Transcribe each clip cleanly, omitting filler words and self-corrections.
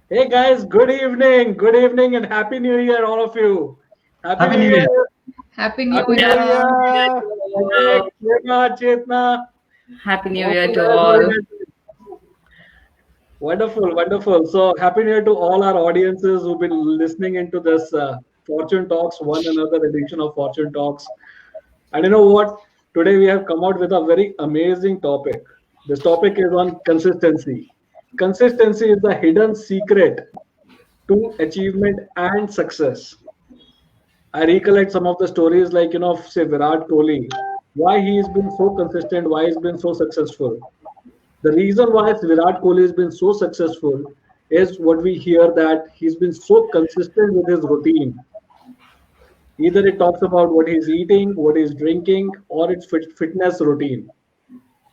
Hey guys, good evening, and happy New Year, all of you. Happy Happy New New Year. Year, Happy New happy Happy New New Year. Year. Year, Chetna, Chetna. Happy New All Year to guys, how are all. you guys? Wonderful, wonderful. So happy New Year to all our audiences who've been listening into this Fortune Talks, one another edition of Fortune Talks. And you know what? Today we have come out with a very amazing topic. This topic is on consistency. Consistency is the hidden secret to achievement and success. I recollect some of the stories like, of, say, Virat Kohli, why he's been so consistent, why he's been so successful. The reason why Virat Kohli has been so successful is what we hear that he's been so consistent with his routine. Either it talks about what he's eating, what he's drinking, or its fitness routine.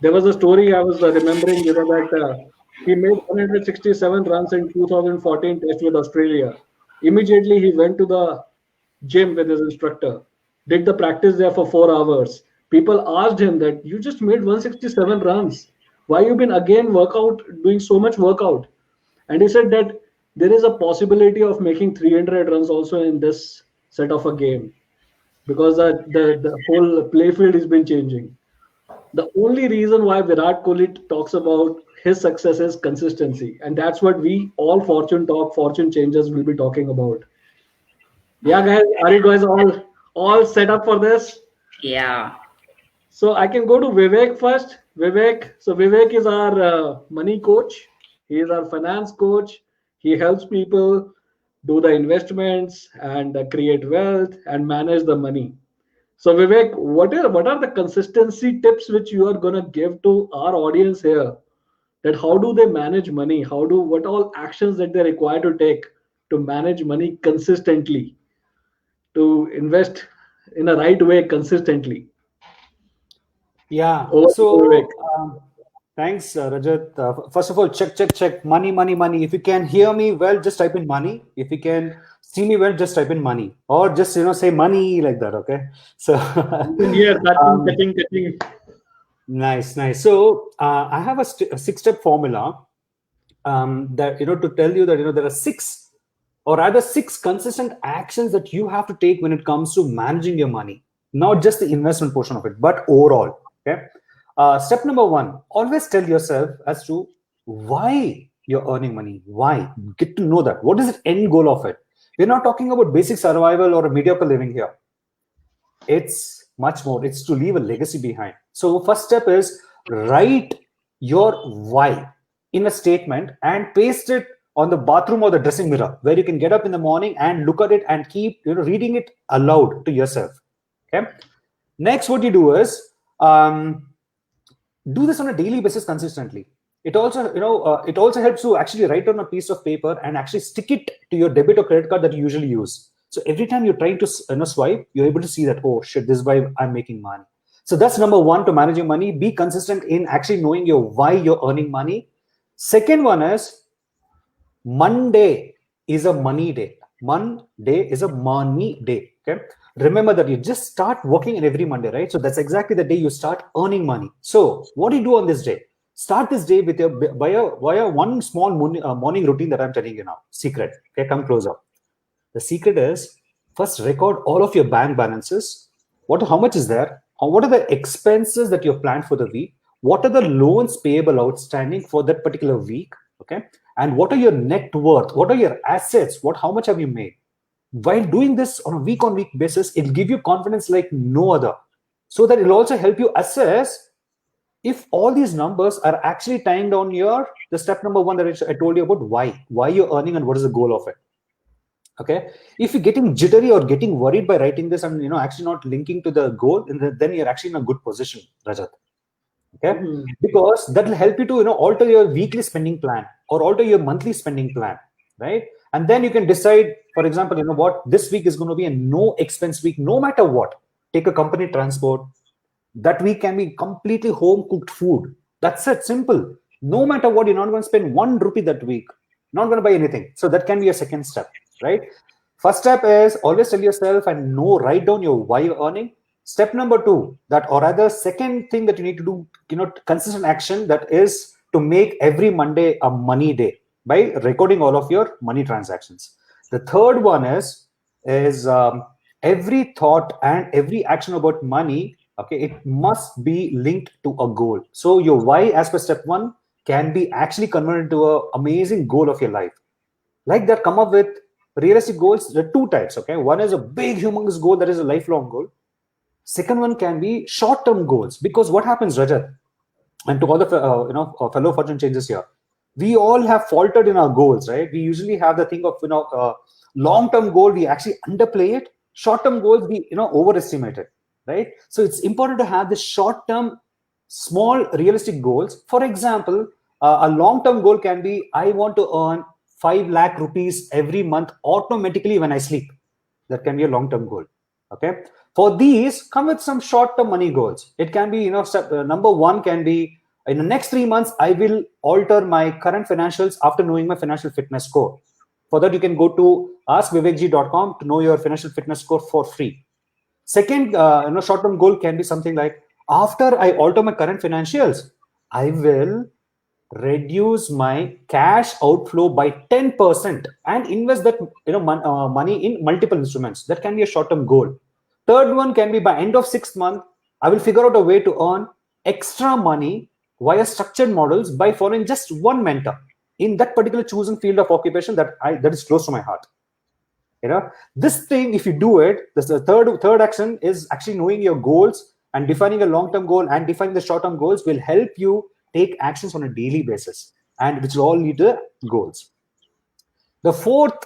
There was a story I was remembering, that he made 167 runs in 2014 Test with Australia. Immediately, he went to the gym with his instructor, did the practice there for 4 hours. People asked him that you just made 167 runs. Why you been again workout doing so much workout? And he said that there is a possibility of making 300 runs also in this set of a game because the whole play field has been changing. The only reason why Virat Kohli talks about his success is consistency, and that's what we all fortune changers will be talking about. Yeah, guys, are you guys all set up for this? Yeah. So I can go to Vivek first. Vivek. So Vivek is our money coach. He is our finance coach. He helps people do the investments and create wealth and manage the money. So Vivek, what are the consistency tips which you are gonna give to our audience here? That how do they manage money? What all actions that they require to take to manage money consistently, to invest in a right way consistently? Yeah. Over to you, Vivek. Thanks, Rajat. First of all, check. Money, money, money. If you can hear me well, just type in money. If you can see me well, just type in money, or just say money like that. Okay. So, You can hear cutting, um, cutting, cutting. nice, nice. So, I have a six-step formula that to tell you that there are six, or rather six consistent actions that you have to take when it comes to managing your money, not just the investment portion of it, but overall. Okay. Step number one: always tell yourself as to why you're earning money. Why? Get to know that. What is the end goal of it? We're not talking about basic survival or a mediocre living here. It's much more. It's to leave a legacy behind. So first step is write your why in a statement and paste it on the bathroom or the dressing mirror, where you can get up in the morning and look at it and keep reading it aloud to yourself. Okay. Next, what you do is do this on a daily basis consistently. It also it also helps you actually write on a piece of paper and actually stick it to your debit or credit card that you usually use. So every time you're trying to swipe, you're able to see that, oh shit, this is why I'm making money. So that's number one to managing money. Be consistent in actually knowing your why you're earning money. Second one is Monday is a money day. Monday is a money day. Okay. Remember that you just start working on every Monday, right? So that's exactly the day you start earning money. So what do you do on this day? Start this day with your via one small morning routine that I'm telling you now. Secret. Okay, come closer. The secret is first record all of your bank balances. How much is there? What are the expenses that you've planned for the week? What are the loans payable outstanding for that particular week? Okay. And what are your net worth? What are your assets? How much have you made? While doing this on a week basis, it'll give you confidence like no other. So that it'll also help you assess if all these numbers are actually tying down your the step number one that I told you about why you're earning and what is the goal of it. Okay. If you're getting jittery or getting worried by writing this and actually not linking to the goal, then you're actually in a good position, Rajat. Okay. Mhm. Because that will help you to alter your weekly spending plan or alter your monthly spending plan, right? And then you can decide, for example, what, this week is going to be a no expense week, no matter what. Take a company transport. That week can be completely home cooked food. That's it, simple. No matter what, you're not going to spend 1 rupee that week, not going to buy anything. So that can be a second step, right? First step is always tell yourself and write down your why you're earning. Step number two, that or rather second thing that you need to do, consistent action, that is to make every Monday a money day. by recording all of your money transactions. The third one is every thought and every action about money. Okay, it must be linked to a goal. So your why, as per step one, can be actually converted into an amazing goal of your life. Like that, come up with realistic goals. There are two types. Okay, one is a big, humongous goal that is a lifelong goal. Second one can be short-term goals, because what happens, Rajat, and to all the fellow fortune changers here, we all have faltered in our goals, right? We usually have the thing of long-term goal, we actually underplay it. Short-term goals, we overestimate it, right? So it's important to have the short-term, small, realistic goals. For example, a long-term goal can be, I want to earn 5 lakh rupees every month automatically when I sleep. That can be a long-term goal. Okay. For these, come with some short-term money goals. It can be, number one can be, in the next 3 months, I will alter my current financials after knowing my financial fitness score. For that, you can go to askvivekji.com to know your financial fitness score for free. Second, short-term goal can be something like, after I alter my current financials, I will reduce my cash outflow by 10% and invest that money in multiple instruments. That can be a short-term goal. Third one can be, by end of 6th month, I will figure out a way to earn extra money via structured models by following just one mentor in that particular chosen field of occupation that is close to my heart. This thing, if you do it, the third action is actually knowing your goals and defining a long-term goal and defining the short-term goals will help you take actions on a daily basis, and which will all lead to goals. The fourth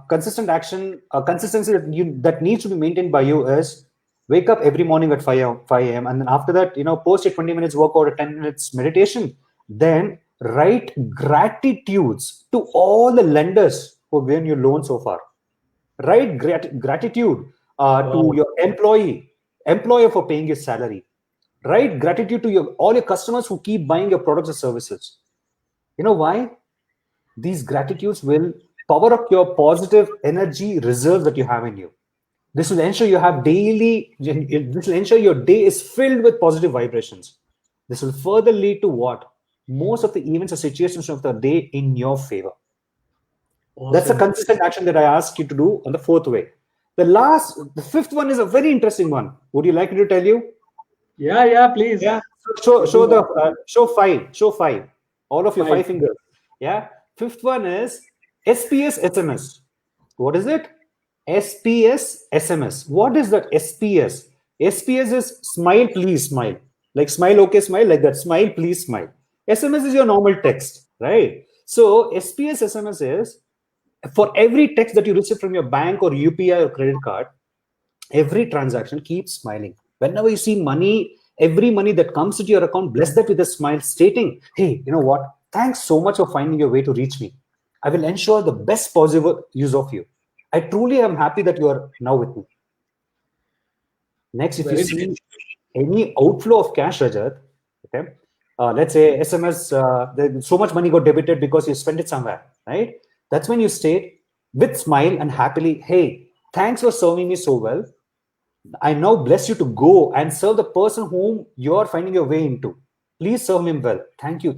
consistent action, consistency that needs to be maintained by you is, wake up every morning at 5 a.m. and then after that, post a 20 minutes workout or 10 minutes meditation. Then write gratitudes to all the lenders who have given you loan so far. Write gratitude to your employer for paying your salary. Write gratitude to all your customers who keep buying your products or services. You know why? These gratitudes will power up your positive energy reserve that you have in you. This will ensure you have this will ensure your day is filled with positive vibrations. This will further lead to what? Most of the events or situations of the day in your favor. Awesome. That's a consistent action that I ask you to do on the fourth way. The fifth one is a very interesting one. Would you like me to tell you? Yeah, please. Yeah. Show five. All of your 5 fingers. Yeah. Fifth one is SPS SMS. What is it? SPS SMS. What is that SPS? SPS is smile, please smile. Like smile, okay, smile, like that. Smile, please smile. SMS is your normal text, right? So SPS SMS is, for every text that you receive from your bank or UPI or credit card, every transaction, keep smiling. Whenever you see money, every money that comes into your account, bless that with a smile, stating, hey, you know what? Thanks so much for finding your way to reach me. I will ensure the best possible use of you. I truly am happy that you are now with me. Next, if you see any outflow of cash, Rajat, okay, let's say SMS, so much money got debited because you spent it somewhere, right? That's when you state with smile and happily, hey, thanks for serving me so well. I now bless you to go and serve the person whom you're finding your way into. Please serve him well. Thank you.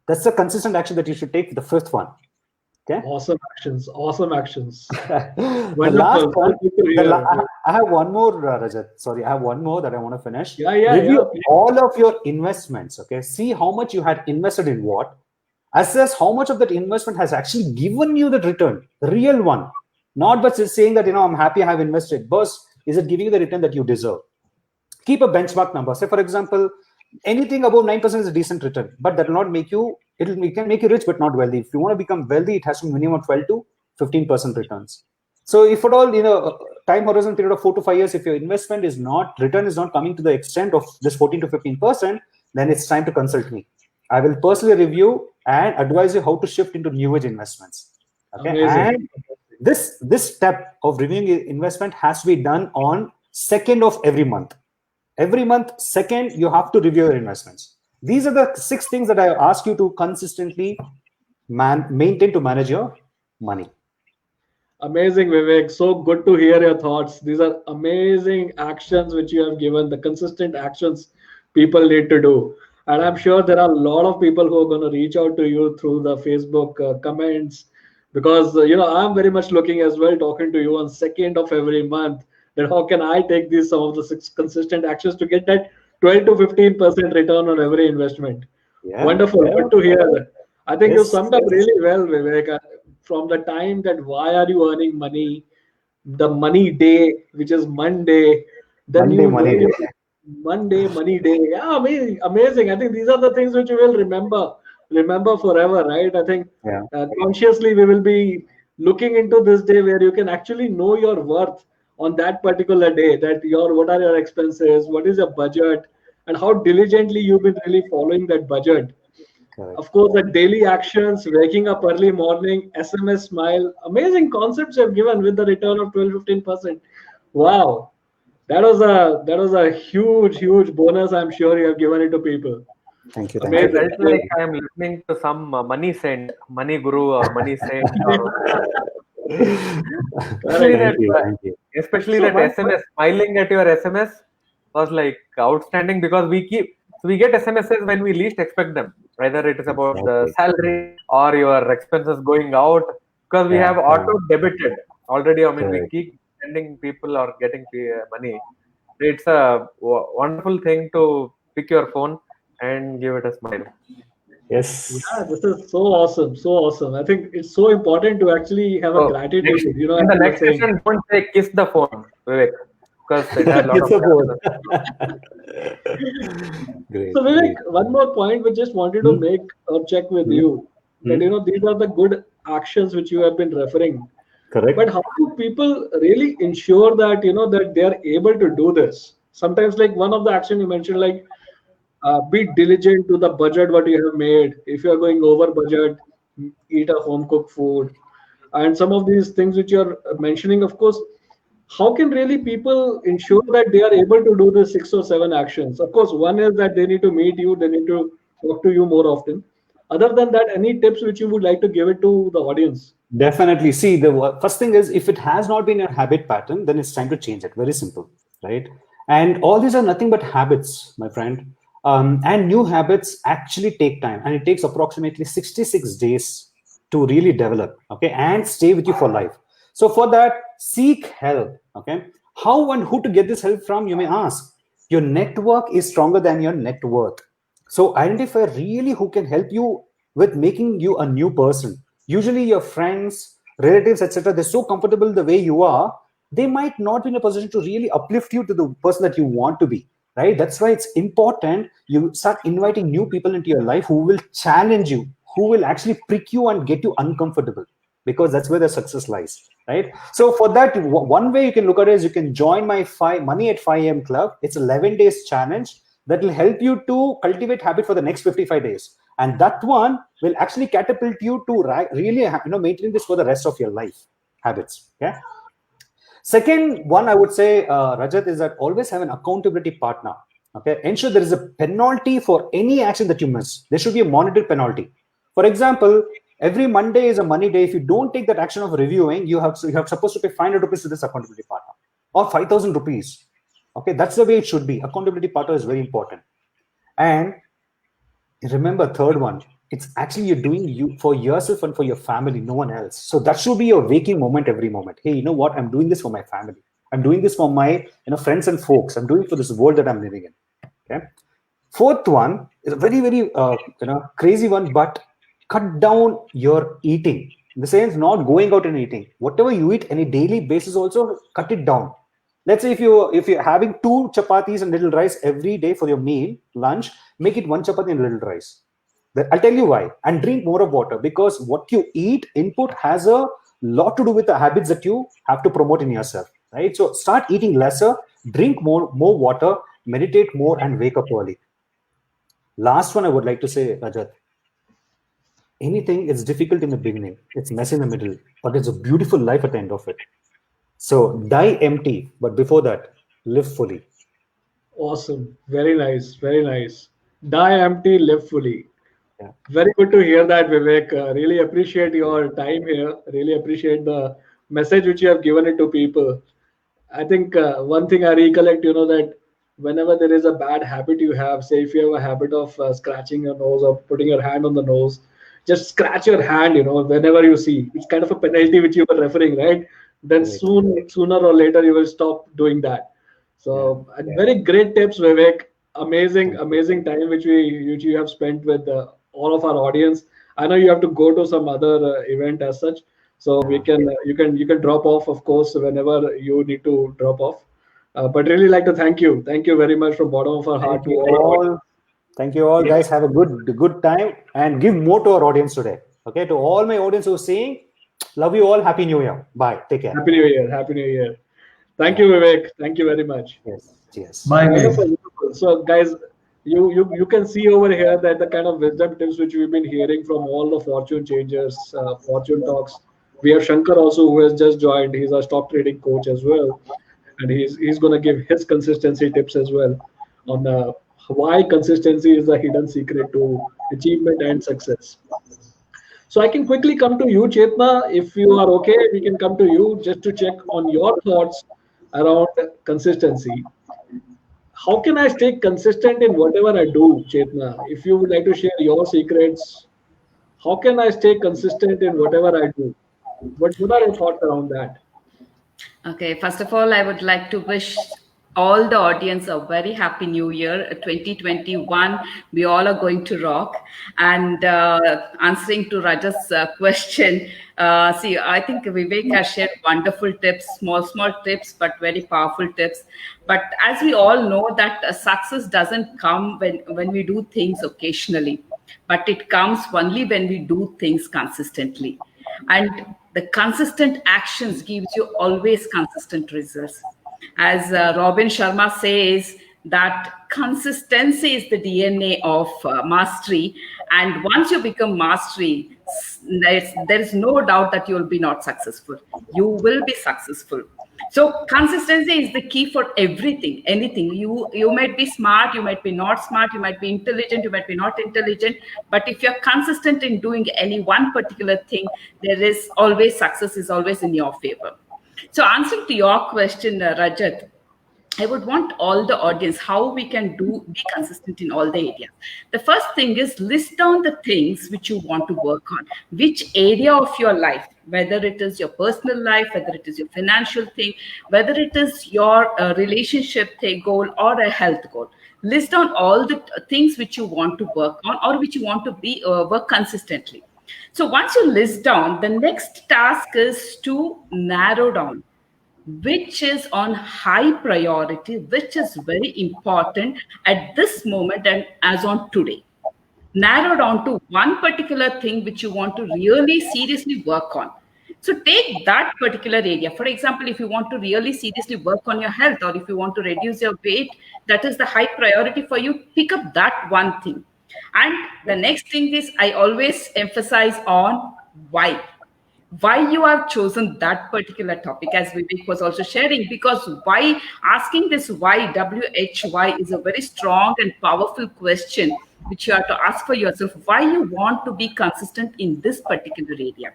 That's a consistent action that you should take for the fifth one. Okay. Awesome actions. The last one, I have one more, Rajat. Sorry, I have one more that I want to finish. Review all of your investments. Okay. See how much you had invested in what. Assess how much of that investment has actually given you the return, the real one. Not but just saying that, I'm happy I have invested. But is it giving you the return that you deserve? Keep a benchmark number. Say, for example, anything above 9% is a decent return, but that will not make you, it can make you rich, but not wealthy. If you want to become wealthy, it has to be minimum 12 to 15% returns. So if at all, time horizon period of 4 to 5 years, if your investment return is not coming to the extent of this 14 to 15%, then it's time to consult me. I will personally review and advise you how to shift into new age investments. Okay. Amazing. And this step of reviewing investment has to be done on 2nd of every month. Every month, 2nd, you have to review your investments. These are the 6 things that I ask you to consistently maintain to manage your money. Amazing, Vivek. So good to hear your thoughts. These are amazing actions which you have given, the consistent actions people need to do. And I'm sure there are a lot of people who are going to reach out to you through the Facebook comments, because I'm very much looking as well, talking to you on 2nd of every month, that how can I take these some of the consistent actions to get that 12 to 15% return on every investment. Yeah, Wonderful. yeah. Good to hear that. I think you Yes, summed up really well, Vivek. From the time that why are you earning money, the money day, which is Monday, then Monday, you know money day. you Monday, money day. Yeah, amazing, amazing. I think these are the things which you will remember forever, right? I think Yeah, consciously we will be looking into this day where you can actually know your worth on that particular day. That what are your expenses, what is your budget, and how diligently you've been really following that budget. correct. Of course, the daily actions, waking up early morning, SMS smile, amazing concepts you have given with the return of 12-15%. Wow, that was a huge bonus. I'm sure you have given it to people. Thank you, thank I you. Amazing, felt like amazing. I am listening to some money saint, money guru, or money saint, or especially Correct. that, Thank you, thank you. especially So that one, SMS, smiling at your SMS was like outstanding, because we get SMSs when we least expect them. Whether it is about the Exactly. salary or your expenses going out, because we Yeah, have yeah, auto debited already. I mean, we correct. keep sending people or getting money. It's a wonderful thing to pick your phone and give it a smile. yeah, Yes. this is so awesome, so awesome. I think it's so important to actually have a So gratitude. next, As in the you were next saying. session, don't say kiss the phone, Vivek, because it has a lot It's of a board. So Great, Vivek, great. one more point we just wanted to Hmm? make or check with Hmm? you, that Hmm? these are the good actions which you have been referring. But Correct. how do people really ensure that that they are able to do this? Sometimes, like one of the action you mentioned, like be diligent to the budget what you have made. If you are going over budget, eat a home cooked food, and some of these things which you are mentioning. Of course, how can really people ensure that they are able to do the 6 or 7 actions? Of course, one is that they need to meet you, they need to talk to you more often. Other than that, any tips which you would like to give it to the audience? Definitely. See, the first thing is, if it has not been a habit pattern, then it's time to change it. Very simple, right? And all these are nothing but habits, my friend. And new habits actually take time, and it takes approximately 66 days to really develop, okay, and stay with you for life. So for that, seek help, okay? How and who to get this help from, you may ask. Your network is stronger than your net worth. So identify really who can help you with making you a new person. Usually your friends, relatives, etc., they're so comfortable the way you are, they might not be in a position to really uplift you to the person that you want to be, right? That's why it's important you start inviting new people into your life who will challenge you, who will actually prick you and get you uncomfortable, because that's where the success lies, right? So for that, one way you can look at it is you can join my money at 5 a.m. club. It's 11 days challenge that will help you to cultivate habit for the next 55 days, and that one will actually catapult you to really maintain this for the rest of your life habits. Okay. Second one, I would say, Rajat, is that always have an accountability partner. Okay, ensure there is a penalty for any action that you miss. There should be a monetary penalty. For example, every Monday is a money day. If you don't take that action of reviewing, you have supposed to pay 500 rupees to this accountability partner, or 5,000 rupees. Okay, that's the way it should be. Accountability partner is very important. And remember, third one, it's actually you're doing you for yourself and for your family, no one else. So that should be your waking moment every moment. Hey, you know what? I'm doing this for my family. I'm doing this for my friends and folks. I'm doing it for this world that I'm living in. Okay. Fourth one is a very, very crazy one, but cut down your eating. In the sense, not going out and eating. Whatever you eat on a daily basis, also cut it down. Let's say if you're having 2 chapatis and little rice every day for your meal, lunch, make it 1 chapati and little rice. I'll tell you why. And drink more of water, because what you eat input has a lot to do with the habits that you have to promote in yourself, right? So start eating lesser, drink more water, meditate more, and wake up early. Last one I would like to say, Rajat, anything is difficult in the beginning, it's messy in the middle, but it's a beautiful life at the end of it. So die empty, but before that, live fully. Awesome. Very nice. Very nice. Die empty, live fully. Yeah. Very good to hear that, Vivek. Really appreciate your time here. Really appreciate the message which you have given it to people. I think one thing I recollect, that whenever there is a bad habit you have, say if you have a habit of scratching your nose or putting your hand on the nose, just scratch your hand, whenever you see. It's kind of a penalty which you were referring, right? Then Right. sooner or later you will stop doing that. So very great tips, Vivek. Amazing time which you have spent with all of our audience. I know you have to go to some other event as such, so we can you can drop off, of course, whenever you need to drop off. But really like to thank you very much from bottom of our heart Thank to you all. all. Thank you all, guys. Have a good time and give more to our audience today. Okay, to all my audience who are saying, love you all. Happy New Year. Bye. Take care. Happy New Year. Happy New Year. Thank you, Vivek. Thank you very much. Yes. Cheers. Bye, guys. Wonderful. So, guys, you can see over here that the kind of wisdom tips which we've been hearing from all the fortune changers, fortune talks. We have Shankar also, who has just joined. He's a stock trading coach as well, and he's going to give his consistency tips as well on why consistency is the hidden secret to achievement and success. So I can quickly come to you, Chetna. If you are okay, we can come to you just to check on your thoughts around consistency. How can I stay consistent in whatever I do, Chetna? If you would like to share your secrets, how can I stay consistent in whatever I do? What are your thoughts around that? Okay, first of all, I would like to wish all the audience a very happy new year 2021. We all are going to rock. And answering to Raja's question, see, I think Vivek has shared wonderful tips, small tips, but very powerful tips. But as we all know that success doesn't come when we do things occasionally, but it comes only when we do things consistently. And the consistent actions gives you always consistent results. As Robin Sharma says, that consistency is the DNA of mastery. And once you become mastery, there is no doubt that you will be not successful. You will be successful. So consistency is the key for everything, anything. You might be smart, you might be not smart, you might be intelligent, you might be not intelligent. But if you're consistent in doing any one particular thing, there is always success is always in your favor. So answering to your question, Rajat, I would want all the audience how we can be consistent in all the areas. The first thing is list down the things which you want to work on, which area of your life, whether it is your personal life, whether it is your financial thing, whether it is your relationship goal or a health goal. List down all the things which you want to work on or which you want to work consistently. So once you list down, the next task is to narrow down which is on high priority, which is very important at this moment and as on today. Narrow down to one particular thing which you want to really seriously work on. So take that particular area. For example, if you want to really seriously work on your health or if you want to reduce your weight, that is the high priority for you. Pick up that one thing. And the next thing is I always emphasize on why you have chosen that particular topic, as Vivek was also sharing, because why, asking this why, WHY, is a very strong and powerful question which you have to ask for yourself, why you want to be consistent in this particular area.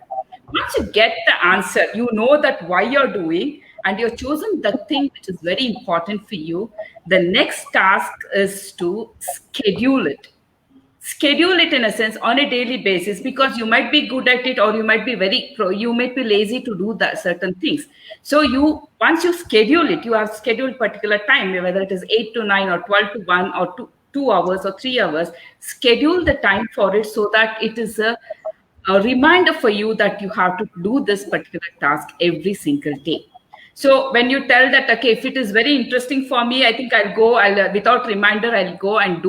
Once you get the answer, you know that why you're doing and you've chosen the thing which is very important for you. The next task is to schedule it. Schedule it in a sense on a daily basis, because you might be good at it or you might be you might be lazy to do that certain things. So once you schedule it, you have scheduled particular time, whether it is 8 to 9 or 12 to 1 or 2 hours or 3 hours, schedule the time for it so that it is a reminder for you that you have to do this particular task every single day. So when you tell that, okay, if it is very interesting for me, I think I'll without reminder, I'll go and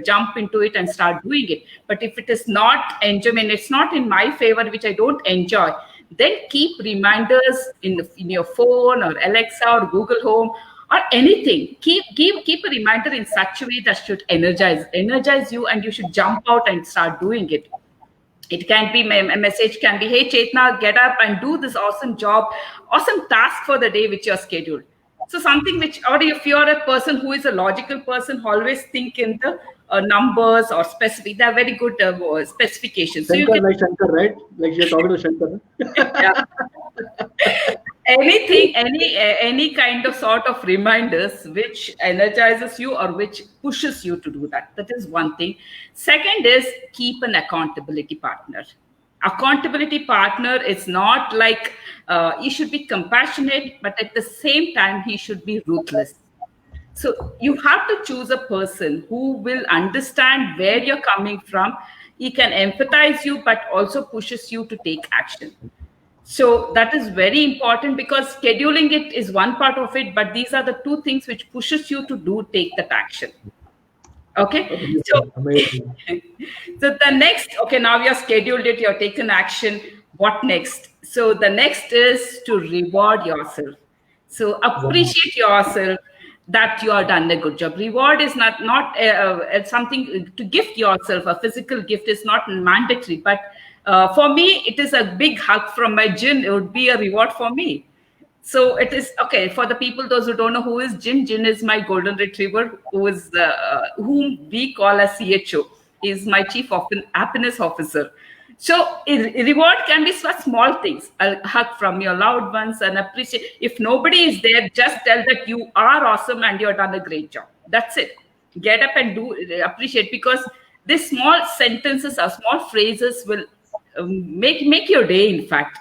jump into it and start doing it. But if it is not enjoyment, it's not in my favor, which I don't enjoy, then keep reminders in your phone or Alexa or Google Home or anything. Keep a reminder in such a way that should energize you, and you should jump out and start doing it. It can be, a message can be, hey, Chetna, get up and do this awesome job, awesome task for the day which you're scheduled. So something which, or if you're a person who is a logical person, always think in the numbers or specific, they're very good specifications. Shankar, so like Shankar, right? Like you're talking to Shankar. Yeah. anything, any kind of sort of reminders which energizes you or which pushes you to do that. That is one thing. Second is keep an accountability partner. Accountability partner is not like he should be compassionate, but at the same time he should be ruthless. So you have to choose a person who will understand where you're coming from. He can empathize you, but also pushes you to take action. So that is very important, because scheduling it is one part of it, but these are the two things which pushes you to take that action. Okay. So, Amazing. so the next, okay, now you're scheduled it, you're taken action. What next? So the next is to reward yourself. So appreciate yourself that you are done a good job. Reward is not something to gift yourself. A physical gift is not mandatory, but for me, it is a big hug from my Jin. It would be a reward for me. So it is okay for the people, those who don't know who is Jin. Jin is my golden retriever, who is whom we call as CHO. He is my chief happiness officer. So reward can be such small things. A hug from your loved ones and appreciate. If nobody is there, just tell that you are awesome and you've done a great job. That's it. Get up and appreciate, because these small sentences or small phrases will make your day, in fact.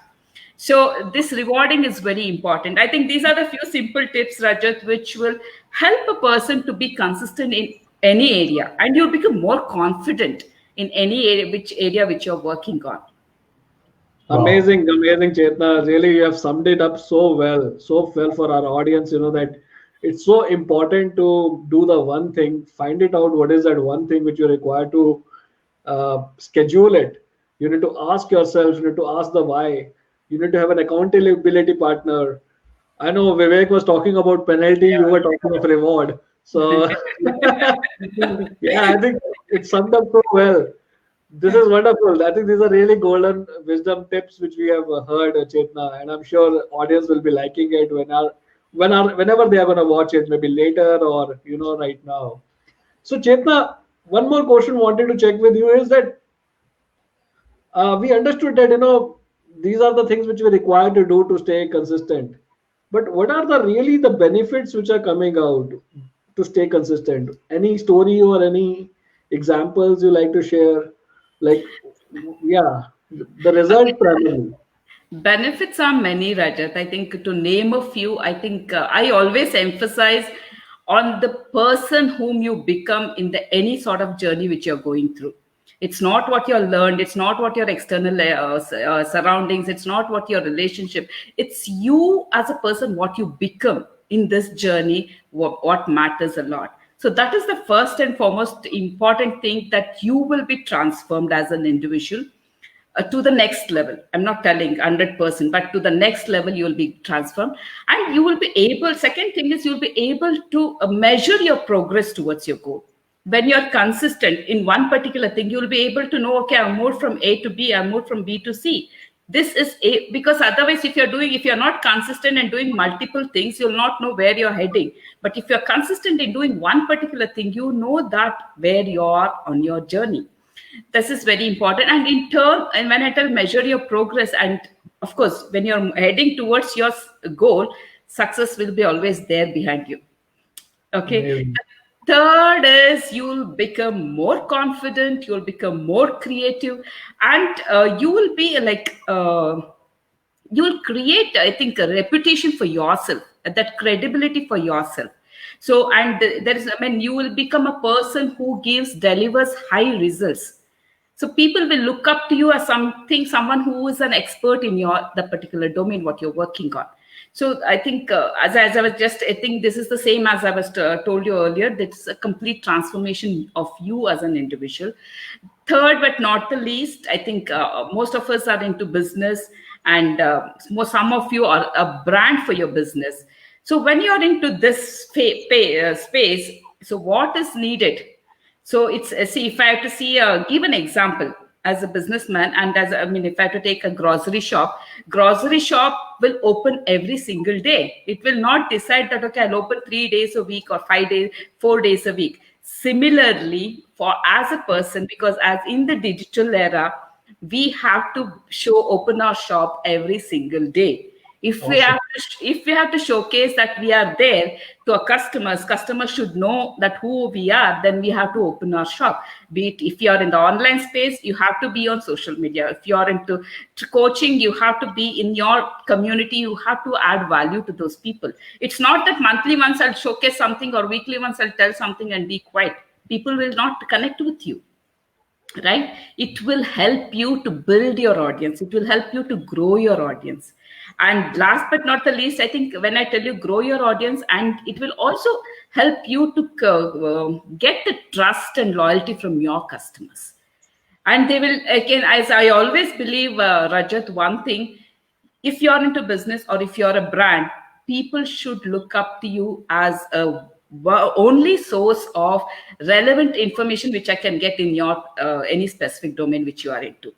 So this rewarding is very important. I think these are the few simple tips, Rajat, which will help a person to be consistent in any area, and you'll become more confident in any area which you're working on. Amazing, amazing, Chetna. Really, you have summed it up so well for our audience. You know that it's so important to do the one thing, find it out what is that one thing which you require to schedule it. You need to ask yourself, you need to ask the why. You need to have an accountability partner. I know Vivek was talking about penalty, you were talking of reward. So, yeah, I think it summed up so well. This is wonderful. I think these are really golden wisdom tips which we have heard, Chetna, and I'm sure audience will be liking it whenever they are going to watch it, maybe later or right now. So, Chetna, one more question wanted to check with you is that we understood that these are the things which we require to do to stay consistent. But what are the benefits which are coming out to stay consistent? Any story or any examples you like to share? Like, yeah, the result primarily. Benefits are many, Rajat. I think to name a few, I think I always emphasize on the person whom you become in any sort of journey which you're going through. It's not what you learned. It's not what your external surroundings. It's not what your relationship. It's you as a person, what you become in this journey, what matters a lot. So that is the first and foremost important thing, that you will be transformed as an individual to the next level. I'm not telling 100%, but to the next level, you will be transformed. And you will be able, second thing is you'll be able to measure your progress towards your goal. When you're consistent in one particular thing, you'll be able to know, okay, I moved from A to B, I moved from B to C. This is because otherwise, if you're not consistent and doing multiple things, you'll not know where you're heading. But if you're consistent in doing one particular thing, you know that where you are on your journey. This is very important. And in turn, and when I tell measure your progress, and of course, when you're heading towards your goal, success will be always there behind you. Okay. Third is you'll become more confident, you'll become more creative, and you will be like, you'll create, I think, a reputation for yourself, that credibility for yourself. So, and you will become a person who delivers high results. So people will look up to you as someone who is an expert in the particular domain, what you're working on. So I think, as I was I think this is the same as I was told you earlier. It's a complete transformation of you as an individual. Third, but not the least, I think most of us are into business, and some of you are a brand for your business. So when you're into this space, so what is needed? So it's if I have to give an example. As a businessman, and if I have to take a grocery shop will open every single day. It will not decide that, okay, I'll open 3 days a week or 5 days, 4 days a week. Similarly, as a person, because as in the digital era, we have to open our shop every single day. If we have have to showcase that we are there to our customers should know that who we are. Then we have to open our shop. Be it if you are in the online space, you have to be on social media. If you are into coaching, you have to be in your community. You have to add value to those people. It's not that monthly once I'll showcase something or weekly once I'll tell something and be quiet. People will not connect with you. Right? It will help you to build your audience. It will help you to grow your audience. And last but not the least, I think when I tell you grow your audience, and it will also help you to get the trust and loyalty from your customers. And they will, again, as I always believe, Rajat, one thing, if you're into business or if you're a brand, people should look up to you as a only source of relevant information which I can get in your any specific domain which you are into.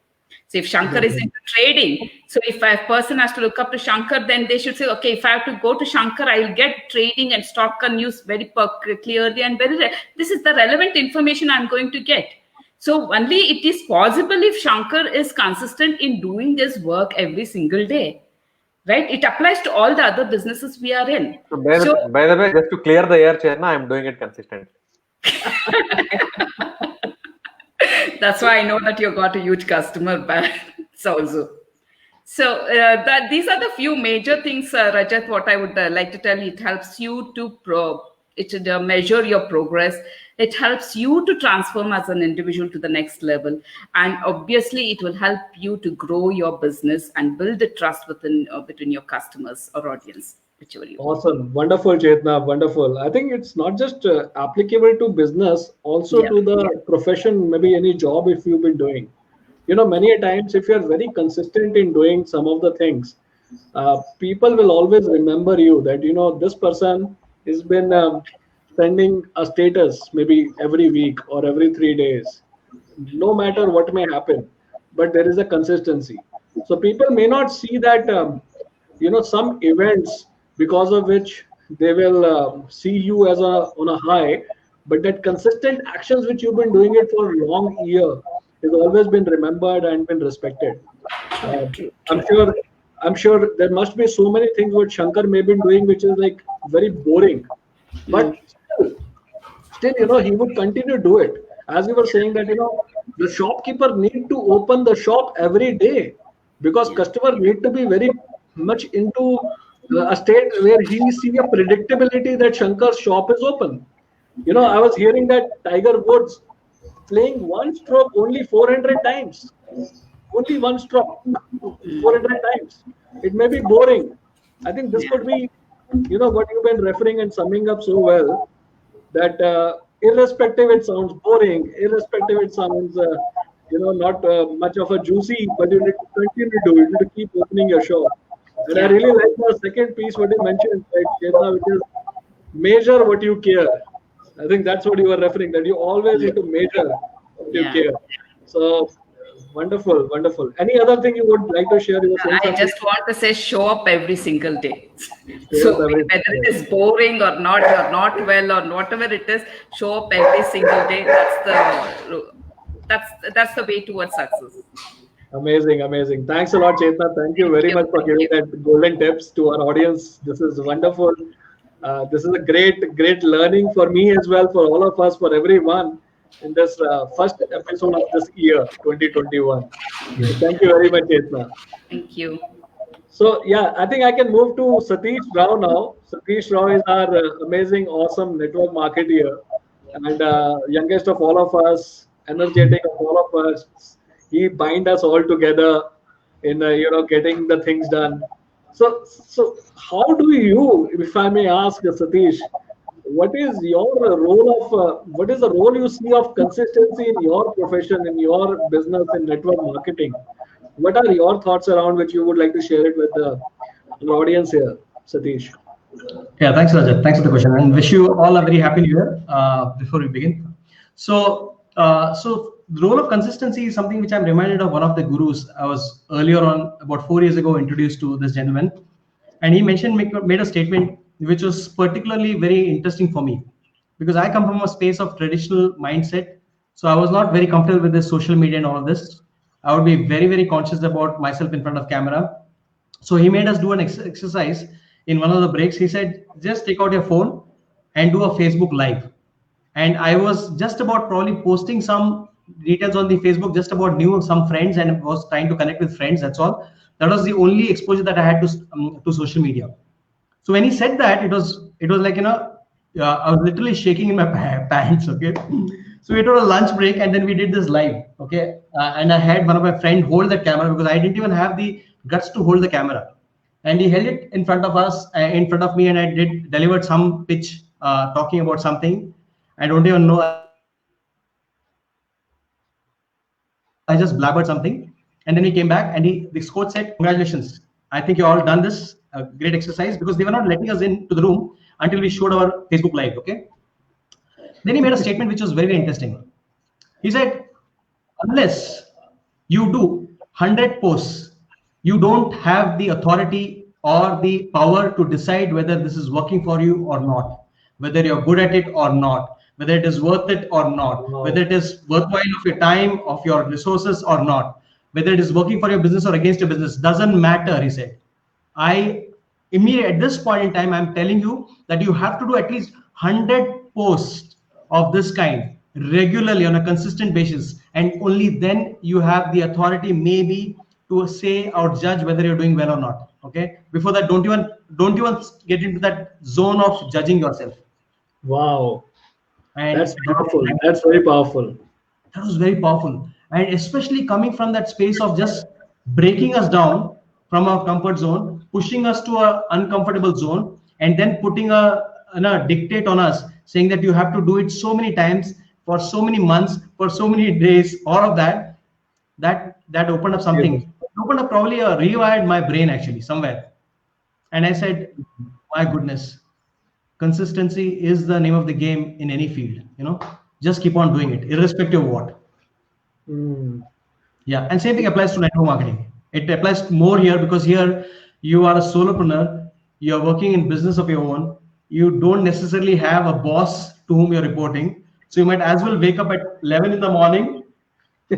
So if Shankar is into trading, so if a person has to look up to Shankar, then they should say, okay, if I have to go to Shankar, I will get trading and stock news very clearly and this is the relevant information I'm going to get. So only it is possible if Shankar is consistent in doing this work every single day. Right? It applies to all the other businesses we are in. So by the way, just to clear the air, Cherna, I'm doing it consistently. That's why I know that you got a huge customer base also. So these are the few major things, Rajat, what I would like to tell you. It helps you to measure your progress. It helps you to transform as an individual to the next level. And obviously, it will help you to grow your business and build the trust between your customers or audience, whichever you want. Awesome. Wonderful, Chetna. Wonderful. I think it's not just applicable to business, also to the profession, maybe any job if you've been doing. Many a times, if you're very consistent in doing some of the things, people will always remember you that, this person has been sending a status maybe every week or every 3 days, no matter what may happen, but there is a consistency. So people may not see that, some events because of which they will see you as on a high, but that consistent actions which you've been doing it for a long year has always been remembered and been respected. I'm sure there must be so many things what Shankar may be doing which is like very boring, but still, he would continue to do it. As you were saying that, the shopkeeper need to open the shop every day because customer need to be very much into a state where he see a predictability that Shankar's shop is open. I was hearing that Tiger Woods playing one stroke only 400 times. Only one stroke, 400 times. It may be boring. I think this could be, what you've been referring and summing up so well, that irrespective it sounds boring, irrespective it sounds, not much of a juicy, but you need to continue to do it. You need to keep opening your shop. And I really like the second piece what you mentioned, right, Chetna, which is measure what you care. I think that's what you were referring, that you always need to measure what you care. So wonderful, wonderful. Any other thing you would like to share? I just want to say show up every single day. So whether it is boring or not, you're not well or whatever it is, show up every single day. That's the way towards success. Amazing, amazing. Thanks a lot, Chetna. Thank you very much for giving that golden tips to our audience. This is wonderful. This is a great learning for me as well, for all of us, for everyone in this first episode of this year, 2021. Thank you very much, Chetna. Thank you. So, I think I can move to Satish Rao now. Satish Rao is our amazing, awesome network marketer and youngest of all of us, energetic of all of us. He bind us all together in getting the things done. So how do you, if I may ask Satish, what is your role what is the role you see of consistency in your profession, in your business, in network marketing? What are your thoughts around which you would like to share it with the audience here, Satish? Yeah, thanks, Rajat. Thanks for the question, and wish you all a very happy new year. Before we begin, so the role of consistency is something which I'm reminded of one of the gurus. I was earlier on, about 4 years ago, introduced to this gentleman, and he made a statement which was particularly very interesting for me, because I come from a space of traditional mindset. So I was not very comfortable with this social media and all of this. I would be very, very conscious about myself in front of camera. So he made us do an exercise in one of the breaks, he said, just take out your phone and do a Facebook Live. And I was just about probably posting some details on the Facebook, just about knew some friends and was trying to connect with friends. That's all. That was the only exposure that I had to social media. So when he said that, it was like, I was literally shaking in my pants. Okay. So we took a lunch break and then we did this live. Okay. And I had one of my friends hold the camera because I didn't even have the guts to hold the camera. And he held it in front of us, in front of me, and I delivered some pitch talking about something. I don't even know. I just blabbered something. And then he came back and this coach said, congratulations. I think you all done this great exercise, because they were not letting us into the room until we showed our Facebook Live. Okay. Then he made a statement which was very, very interesting. He said, unless you do 100 posts, you don't have the authority or the power to decide whether this is working for you or not, whether you're good at it or not, whether it is worth it or not, whether it is worthwhile of your time, of your resources or not, whether it is working for your business or against your business, doesn't matter, he said. At this point in time, I'm telling you that you have to do at least 100 posts of this kind regularly on a consistent basis, and only then you have the authority maybe to say or judge whether you're doing well or not. Okay. Before that, don't even get into that zone of judging yourself. Wow. And that's powerful. That's very powerful. That was very powerful. And especially coming from that space of just breaking us down from our comfort zone, pushing us to an uncomfortable zone, and then putting a dictate on us, saying that you have to do it so many times for so many months, for so many days, all of that opened up something. Yes. It opened up, probably rewired my brain actually somewhere. And I said, my goodness, consistency is the name of the game in any field. Just keep on doing it, irrespective of what. Yeah, and same thing applies to network marketing. It applies more here, because here you are a solopreneur, you're working in business of your own. You don't necessarily have a boss to whom you're reporting. So you might as well wake up at 11 in the morning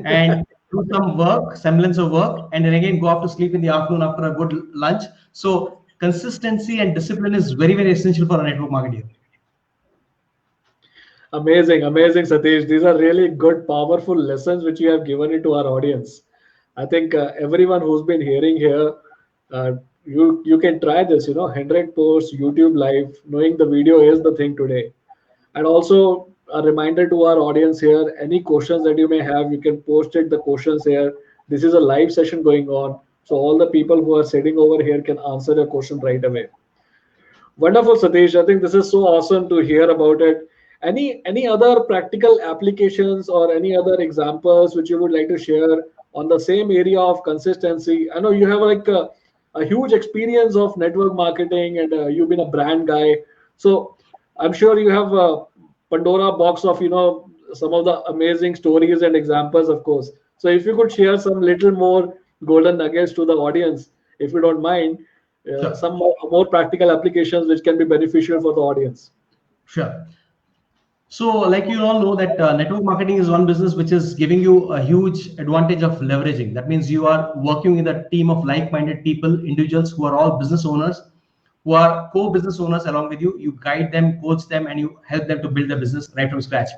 and do some work, semblance of work, and then again go off to sleep in the afternoon after a good lunch. So consistency and discipline is very, very essential for a network marketer. Amazing, Satish. These are really good, powerful lessons which you have given it to our audience. I think everyone who's been hearing here, you can try this. 100 posts, YouTube Live. Knowing the video is the thing today. And also a reminder to our audience here: any questions that you may have, you can post it the questions here. This is a live session going on, so all the people who are sitting over here can answer your question right away. Wonderful, Satish. I think this is so awesome to hear about it. Any other practical applications or any other examples which you would like to share on the same area of consistency? I know you have like a huge experience of network marketing, and you've been a brand guy, so I'm sure you have a Pandora box of some of the amazing stories and examples, of course. So if you could share some little more golden nuggets to the audience, if you don't mind, sure. Some more practical applications which can be beneficial for the audience. Sure. So like you all know that network marketing is one business which is giving you a huge advantage of leveraging. That means you are working with a team of like-minded people, individuals who are all business owners, who are co-business owners along with you. You guide them, coach them, and you help them to build their business right from scratch.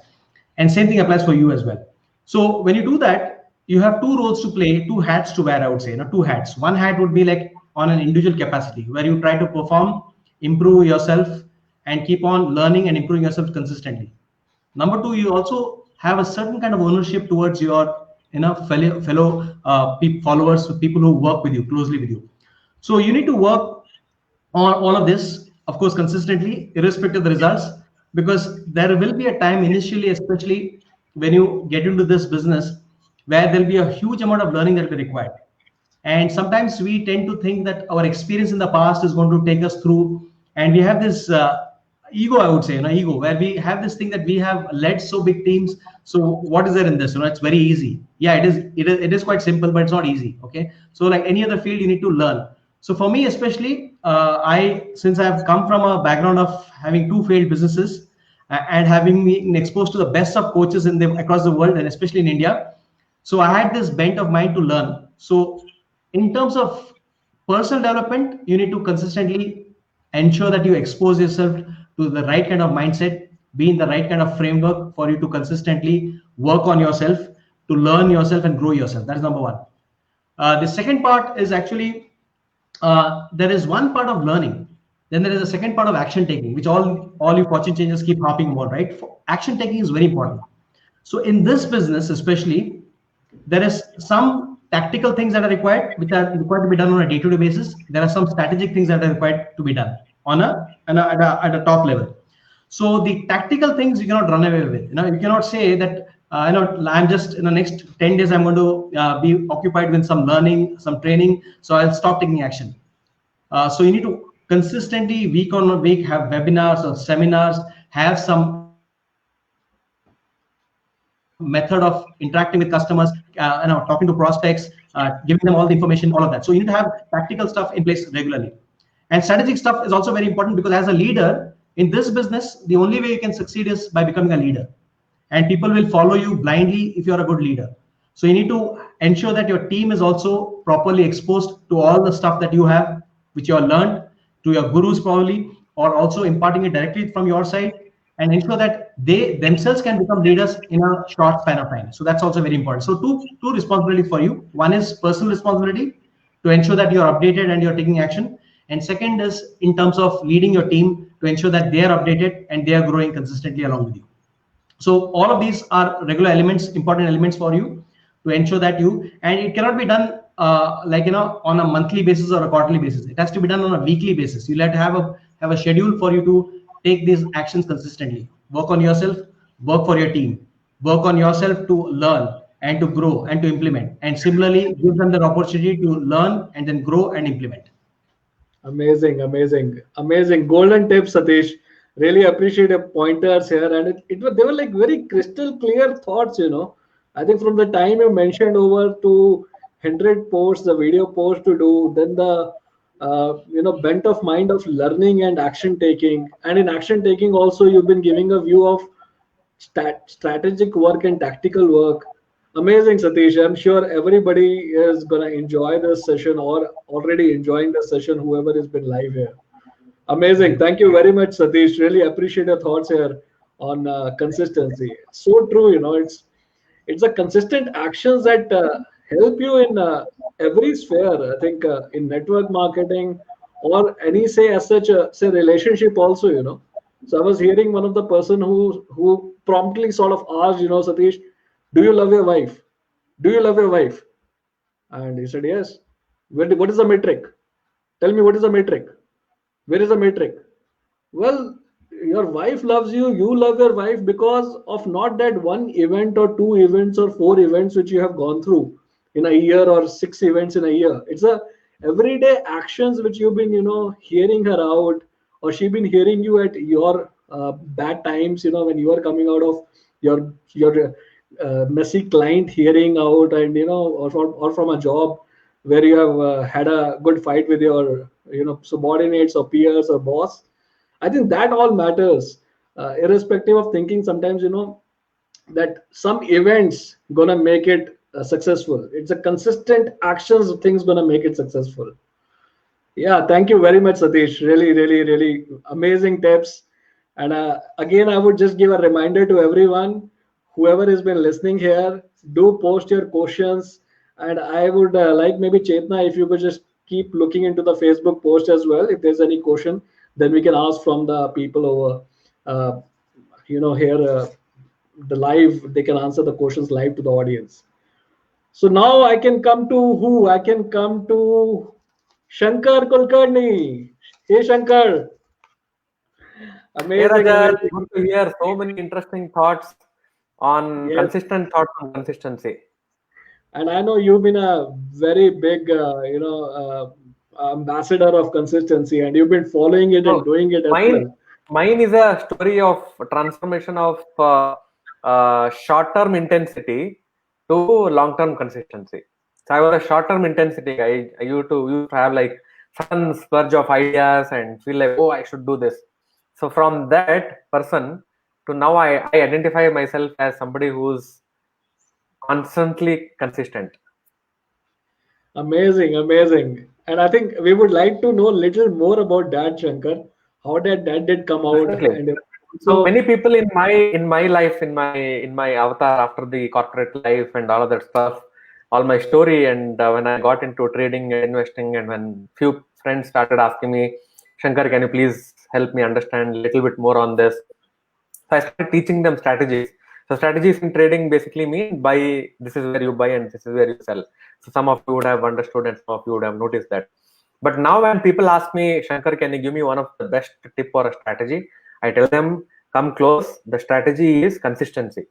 And same thing applies for you as well. So when you do that, you have two roles to play, two hats to wear, I would say. Two hats. One hat would be like on an individual capacity, where you try to perform, improve yourself, and keep on learning and improving yourself consistently. Number two, you also have a certain kind of ownership towards your fellow followers, people who work with you, closely with you. So you need to work on all of this, of course, consistently, irrespective of the results, because there will be a time initially, especially when you get into this business, where there'll be a huge amount of learning that will be required. And sometimes we tend to think that our experience in the past is going to take us through, and we have this ego, I would say, ego, where we have this thing that we have led so big teams. So what is there in this? It's very easy. Yeah, it is quite simple, but it's not easy. Okay. So like any other field, you need to learn. So for me, especially, since I've come from a background of having two failed businesses and having been exposed to the best of coaches across the world, and especially in India. So I had this bent of mind to learn. So in terms of personal development, you need to consistently ensure that you expose yourself to the right kind of mindset, be in the right kind of framework for you to consistently work on yourself, to learn yourself and grow yourself. That is number one. The second part is actually there is one part of learning, then there is a second part of action taking, which all you fortune changers keep harping about, right? Action taking is very important. So in this business especially, there is some tactical things that are required, which are required to be done on a day-to-day basis. There are some strategic things that are required to be done on at a top level. So the tactical things you cannot run away with. You cannot say that I'm just in the next 10 days I'm going to be occupied with some learning, some training, so I'll stop taking action. So you need to consistently, week on week, have webinars or seminars, have some method of interacting with customers, talking to prospects, giving them all the information, all of that. So you need to have practical stuff in place regularly. And strategic stuff is also very important, because as a leader in this business, the only way you can succeed is by becoming a leader. And people will follow you blindly if you're a good leader. So you need to ensure that your team is also properly exposed to all the stuff that you have, which you have learned, to your gurus probably, or also imparting it directly from your side, and ensure that they themselves can become leaders in a short span of time. So that's also very important. So two responsibilities for you. One is personal responsibility to ensure that you're updated and you're taking action. And second is in terms of leading your team to ensure that they are updated and they are growing consistently along with you. So all of these are regular elements, important elements for you to ensure that and it cannot be done on a monthly basis or a quarterly basis. It has to be done on a weekly basis. You'll have to have a schedule for you to take these actions consistently. Work on yourself, work for your team, work on yourself to learn and to grow and to implement. And similarly, give them the opportunity to learn and then grow and implement. Amazing. Golden tips, Satish. Really appreciate your pointers here. And they were like very crystal clear thoughts, I think from the time you mentioned over to 100 posts, the video post to do, then the bent of mind of learning and action taking. And in action taking also, you've been giving a view of strategic work and tactical work. Amazing, Satish. I'm sure everybody is going to enjoy this session or already enjoying the session, whoever has been live here. Amazing. Thank you very much, Satish. Really appreciate your thoughts here on consistency. So true, it's a consistent actions that help you in every sphere. I think in network marketing or any as such relationship also, So I was hearing one of the person who promptly sort of asked, Satish, do you love your wife? Do you love your wife? And he said, yes. What is the metric? Tell me, what is the metric? Where is the metric? Well, your wife loves you, you love your wife because of not that one event or two events or four events which you have gone through in a year or 6 events in a year. It's a everyday actions which you've been, hearing her out, or she been hearing you at your bad times, when you are coming out of your messy client hearing out, and or from a job where you have had a good fight with your subordinates or peers or boss. I think that all matters, irrespective of thinking sometimes that some events gonna make it successful. It's a consistent actions of things gonna make it successful. Yeah, thank you very much, Satish. Really amazing tips. And again, I would just give a reminder to everyone, whoever has been listening here, do post your questions. And I would like maybe Chetna, if you could just keep looking into the Facebook post as well. If there's any question, then we can ask from the people over, here, the live, they can answer the questions live to the audience. So now I can come to who? I can come to Shankar Kulkarni. Hey, Shankar. Amazing. Hey, Rajat, good to hear so many interesting thoughts on consistent thoughts on consistency. And I know you've been a very big, ambassador of consistency, and you've been following it and doing it as well. Mine is a story of transformation of short-term intensity to long-term consistency. So I was a short-term intensity guy. I used to have like sudden spurge of ideas and feel like, oh, I should do this. So from that person to now, I identify myself as somebody who's constantly consistent. Amazing. And I think we would like to know a little more about that, Shankar. How that did come out, Definitely. and So many people in my life, in my avatar after the corporate life and all of that stuff, all my story, and when I got into trading and investing, and when few friends started asking me, Shankar, can you please help me understand a little bit more on this? So I started teaching them strategies. So strategies in trading basically mean buy, this is where you buy and this is where you sell. So some of you would have understood and some of you would have noticed that. But now when people ask me, Shankar, can you give me one of the best tip or a strategy? I tell them, come close. The strategy is consistency.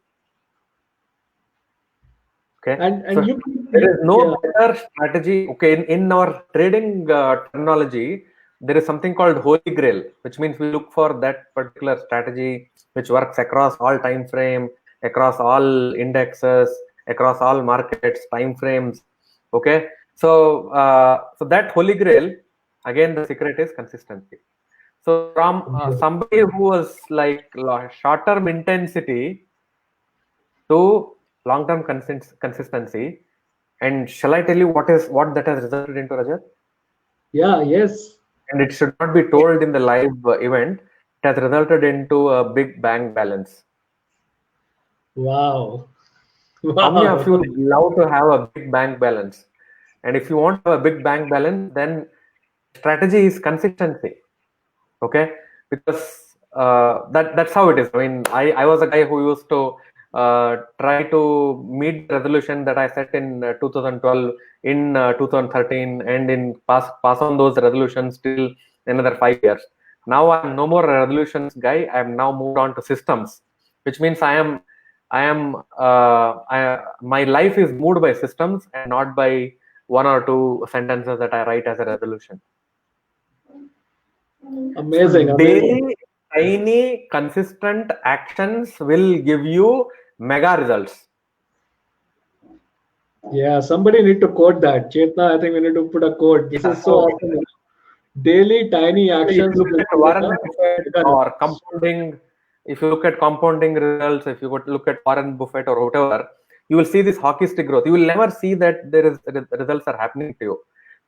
Okay. and So you there is no yeah. better strategy. Okay. In our trading terminology, there is something called Holy Grail, which means we look for that particular strategy which works across all time frame, across all indexes, across all markets, time frames. Okay. So so that Holy Grail, again, the secret is consistency. So from somebody who was like short-term intensity to long-term consistency, and shall I tell you what that has resulted into, Rajat? Yeah, yes. And it should not be told in the live event. It has resulted into a big bank balance. Wow. How many of Wow. you would love to have a big bank balance? And if you want to have a big bank balance, then strategy is consistency. Okay, because that's how it is. I mean, I was a guy who used to try to meet the resolution that I set in 2012, in 2013, and in pass on those resolutions till another 5 years. Now I'm no more a resolutions guy. I am now moved on to systems, which means my life is moved by systems and not by one or two sentences that I write as a resolution. Amazing, So amazing. daily, tiny, consistent actions will give you mega results. Yeah, somebody need to quote that. Chetna, I think we need to put a quote. This is so awesome. Daily tiny If actions you will look at give Warren a Buffett mega or results. compounding, if you look at compounding results, if you look at Warren Buffett or whatever, you will see this hockey stick growth. You will never see that there is results are happening to you.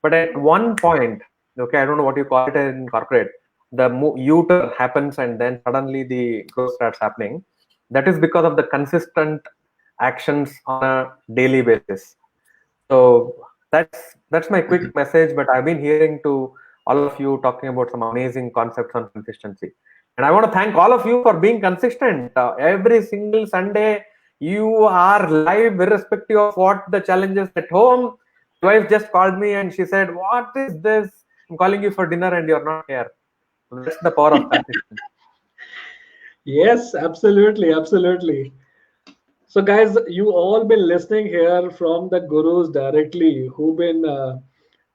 But at one point, okay, I don't know what you call it in corporate, the U-turn happens and then suddenly the growth starts happening. That is because of the consistent actions on a daily basis. So that's my quick message. But I've been hearing to all of you talking about some amazing concepts on consistency, and I want to thank all of you for being consistent. Every single Sunday, you are live, irrespective of what the challenges at home. My wife just called me and she said, "What is this? I'm calling you for dinner and you're not here." So that's the power of consistency. Yes, absolutely, absolutely. So, guys, you all been listening here from the gurus directly who've been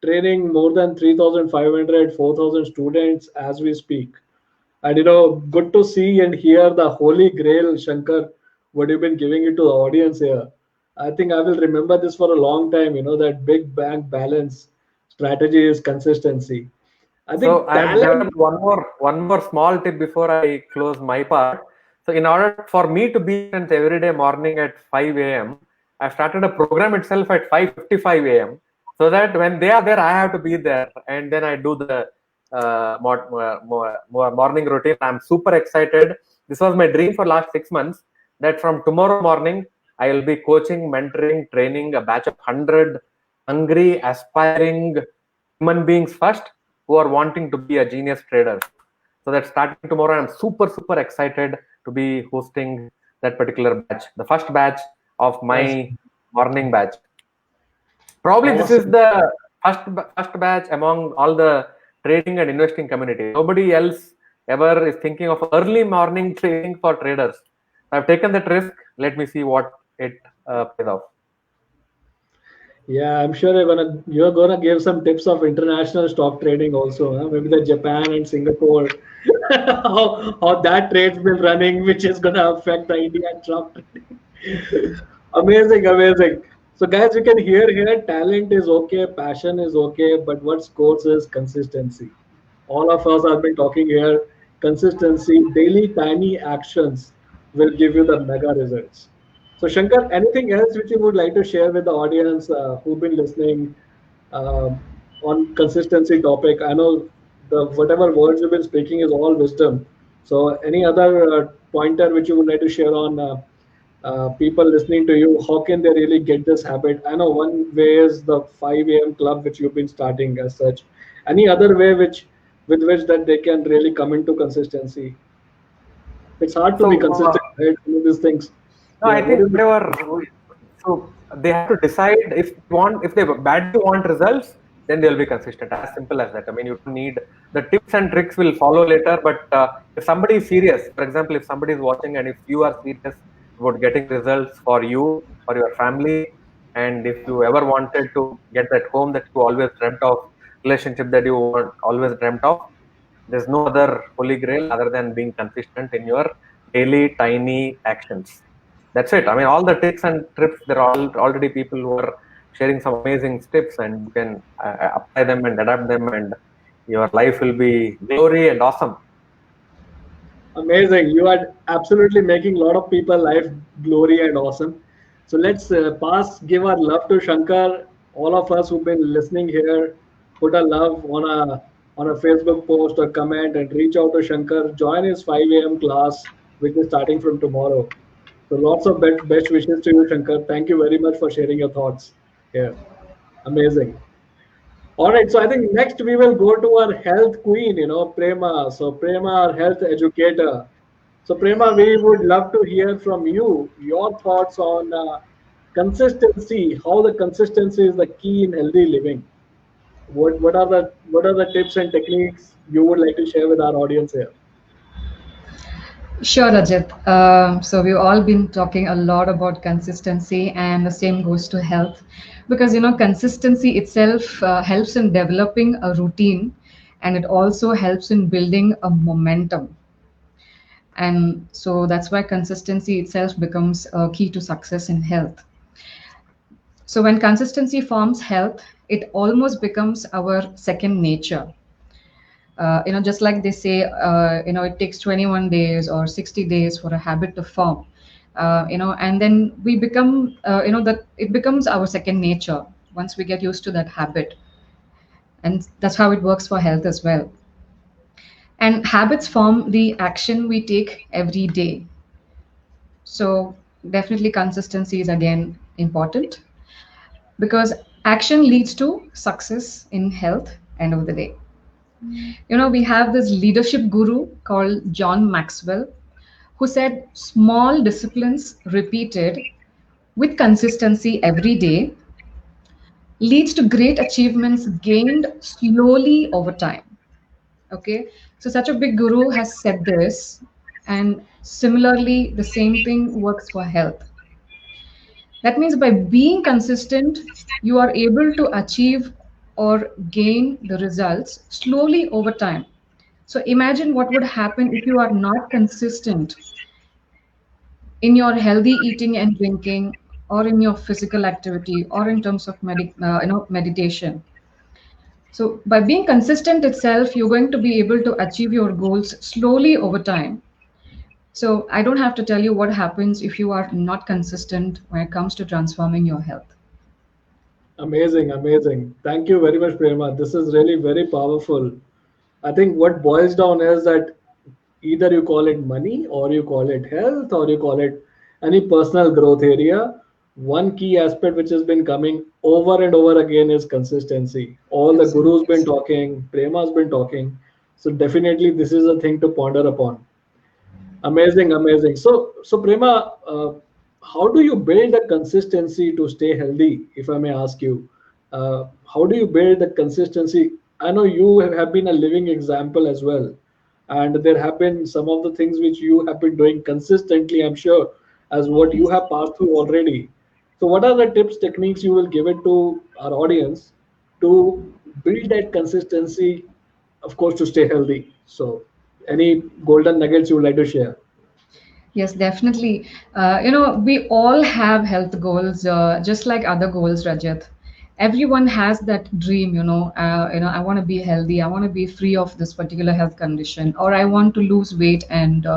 training more than 3,500, 4,000 students as we speak. And good to see and hear the holy grail, Shankar, what you've been giving it to the audience here. I think I will remember this for a long time. That big bank balance strategy is consistency. I So think I've talent. developed one more small tip before I close my part. So in order for me to be present every day morning at 5 a.m., I've started a program itself at 5:55 a.m. so that when they are there, I have to be there, and then I do the morning routine. I'm super excited. This was my dream for last 6 months. That from tomorrow morning, I will be coaching, mentoring, training a batch of 100 hungry, aspiring human beings first who are wanting to be a genius trader. So that's starting tomorrow. I'm super, super excited to be hosting that particular batch, the first batch of my morning batch. Probably this is Awesome. the first batch among all the trading and investing community. Nobody else ever is thinking of early morning training for traders. I've taken that risk. Let me see what it pays off. Yeah, I'm sure you're gonna give some tips of international stock trading also, huh? Maybe the Japan and Singapore, how that trade's been running, which is gonna affect the India stock trading. Amazing, amazing. So guys, you can hear here, talent is okay, passion is okay, but what scores is consistency. All of us have been talking here. Consistency, daily tiny actions will give you the mega results. So, Shankar, anything else which you would like to share with the audience who've been listening? Uh, on consistency topic. I know the whatever words you've been speaking is all wisdom. So any other pointer which you would like to share on people listening to you? How can they really get this habit? I know one way is the 5 a.m. club which you've been starting as such. Any other way which with which that they can really come into consistency? It's hard to be So, consistent, right? With these things. no, I Yeah, what think is it? so they have to decide if they badly want results, then they'll be consistent. As simple as that. I mean, you don't need the tips and tricks will follow later. But if somebody is serious, for example, if somebody is watching and if you are serious about getting results for you or your family, and if you ever wanted to get that home that you always dreamt of, relationship that you always dreamt of, there's no other holy grail other than being consistent in your daily tiny actions. That's it. I mean, all the tricks and trips, there are already people who are sharing some amazing tips, and you can apply them and adapt them, and your life will be glory and awesome. Amazing. You are absolutely making a lot of people life glory and awesome. So let's give our love to Shankar. All of us who've been listening here, put a love on a Facebook post or comment and reach out to Shankar. Join his 5 a.m. class, which is starting from tomorrow. So lots of best wishes to you, Shankar. Thank you very much for sharing your thoughts here. Amazing. All right, so I think next we will go to our health queen, Prema. So Prema, our health educator. So Prema, we would love to hear from you your thoughts on consistency. How the consistency is the key in healthy living. What are the tips and techniques you would like to share with our audience here? Sure, Rajat. So we've all been talking a lot about consistency, and the same goes to health, because consistency itself helps in developing a routine, and it also helps in building a momentum. And so that's why consistency itself becomes a key to success in health. So when consistency forms health, it almost becomes our second nature. Just like they say, it takes 21 days or 60 days for a habit to form, and then we become, that it becomes our second nature once we get used to that habit. And that's how it works for health as well. And habits form the action we take every day. So definitely consistency is again important, because action leads to success in health end of the day. We have this leadership guru called John Maxwell, who said small disciplines repeated with consistency every day leads to great achievements gained slowly over time. Okay, so such a big guru has said this, and similarly, the same thing works for health. That means by being consistent, you are able to achieve or gain the results slowly over time. So imagine what would happen if you are not consistent in your healthy eating and drinking, or in your physical activity, or in terms of meditation. So by being consistent itself, you're going to be able to achieve your goals slowly over time. So I don't have to tell you what happens if you are not consistent when it comes to transforming your health. Amazing, amazing. Thank you very much, Prema. This is really very powerful. I think what boils down is that either you call it money or you call it health or you call it any personal growth area. One key aspect which has been coming over and over again is consistency. All the gurus been talking, Prema's been talking. So definitely this is a thing to ponder upon. Amazing, amazing. So Prema, how do you build the consistency to stay healthy? If I may ask you, how do you build the consistency? I know you have been a living example as well, and there have been some of the things which you have been doing consistently. I'm sure, as what you have passed through already. So, what are the tips, techniques you will give it to our audience to build that consistency, of course, to stay healthy? So, any golden nuggets you would like to share? Yes, definitely. We all have health goals, just like other goals, Rajat. Everyone has that dream, I want to be healthy. I want to be free of this particular health condition, or I want to lose weight and,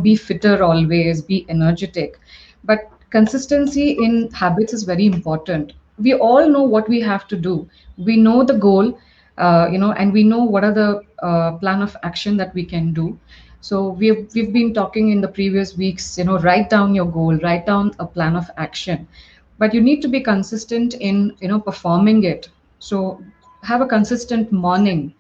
be fitter always, be energetic. But consistency in habits is very important. we all know what we have to do. We know the goal, and we know what are the plan of action that we can do. So we've been talking in the previous weeks, write down your goal, write down a plan of action, but you need to be consistent in performing it. So have a consistent morning.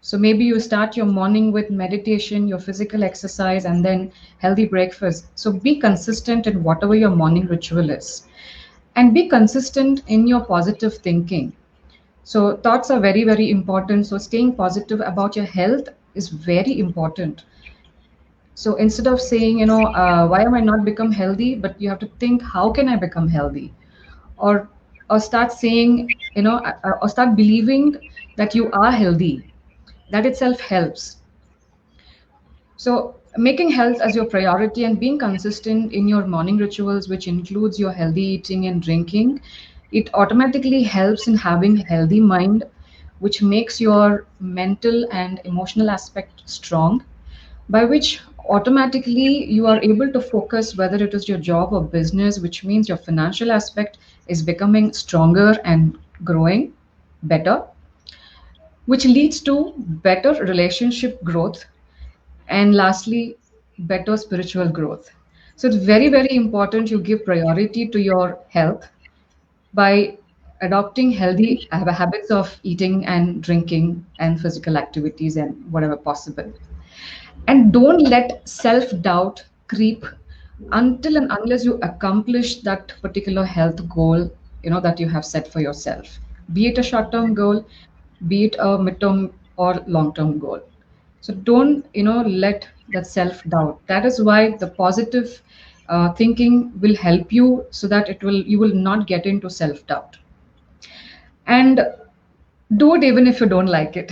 So maybe you start your morning with meditation, your physical exercise, and then healthy breakfast. So be consistent in whatever your morning ritual is, and be consistent in your positive thinking. So thoughts are very, very important. So staying positive about your health is very important. So instead of saying, why am I not become healthy, but you have to think, how can I become healthy? Or start saying, or start believing that you are healthy. That itself helps. So making health as your priority and being consistent in your morning rituals, which includes your healthy eating and drinking, it automatically helps in having a healthy mind, which makes your mental and emotional aspect strong, by which automatically you are able to focus whether it is your job or business, which means your financial aspect is becoming stronger and growing better, which leads to better relationship growth, and lastly, better spiritual growth. So it's very, very important you give priority to your health by adopting healthy habits of eating and drinking and physical activities and whatever possible. And don't let self-doubt creep until and unless you accomplish that particular health goal, that you have set for yourself, be it a short-term goal, be it a midterm or long-term goal. So don't let that self-doubt. That is why the positive thinking will help you, so that you will not get into self-doubt. And do it even if you don't like it.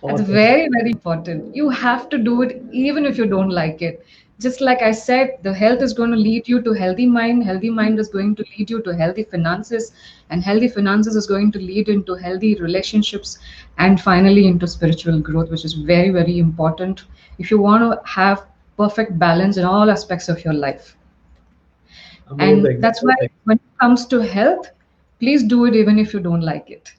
That's Awesome. very, very important. You have to do it even if you don't like it. Just like I said, the health is going to lead you to healthy mind. Healthy mind is going to lead you to healthy finances, and healthy finances is going to lead into healthy relationships, and finally into spiritual growth, which is very, very important if you want to have perfect balance in all aspects of your life. Amazing. And that's why when it comes to health, please do it even if you don't like it.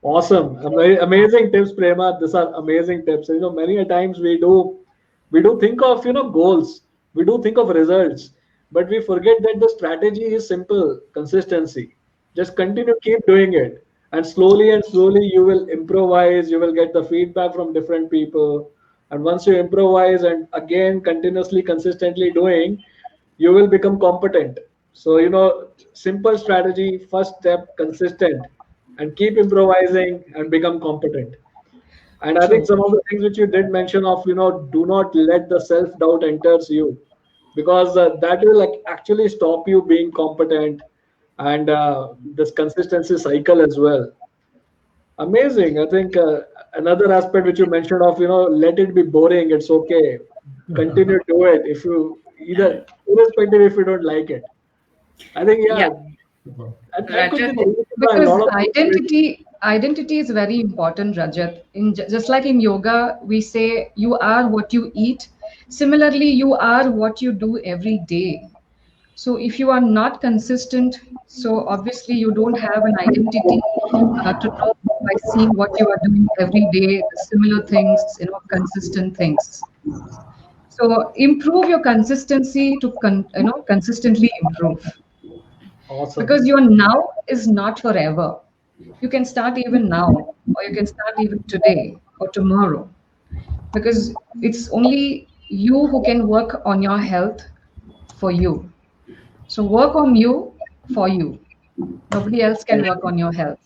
Awesome. Amazing tips, Prema. These are amazing tips. Many a times we do think of, goals. We do think of results, but we forget that the strategy is simple: consistency. Just continue, keep doing it. And slowly you will improvise. You will get the feedback from different people. And once you improvise and again continuously, consistently doing, you will become competent. So, simple strategy, first step, consistent, and keep improvising and become competent. And I think some of the things which you did mention of, do not let the self-doubt enters you, because that will actually stop you being competent, and this consistency cycle as well. Amazing. I think another aspect which you mentioned of, let it be boring. It's okay. Continue to do it if you either, irrespective if you don't like it. I think, yeah. That could be the reason why a Because lot of identity is very important, Rajat. Just like in yoga, we say you are what you eat. Similarly, you are what you do every day. So if you are not consistent, so obviously you don't have an identity to know by seeing what you are doing every day, the similar things, consistent things. So improve your consistency to consistently improve. awesome. Because your now is not forever. You can start even now, or you can start even today or tomorrow, because it's only you who can work on your health for you. So work on you for you. Nobody else can work on your health.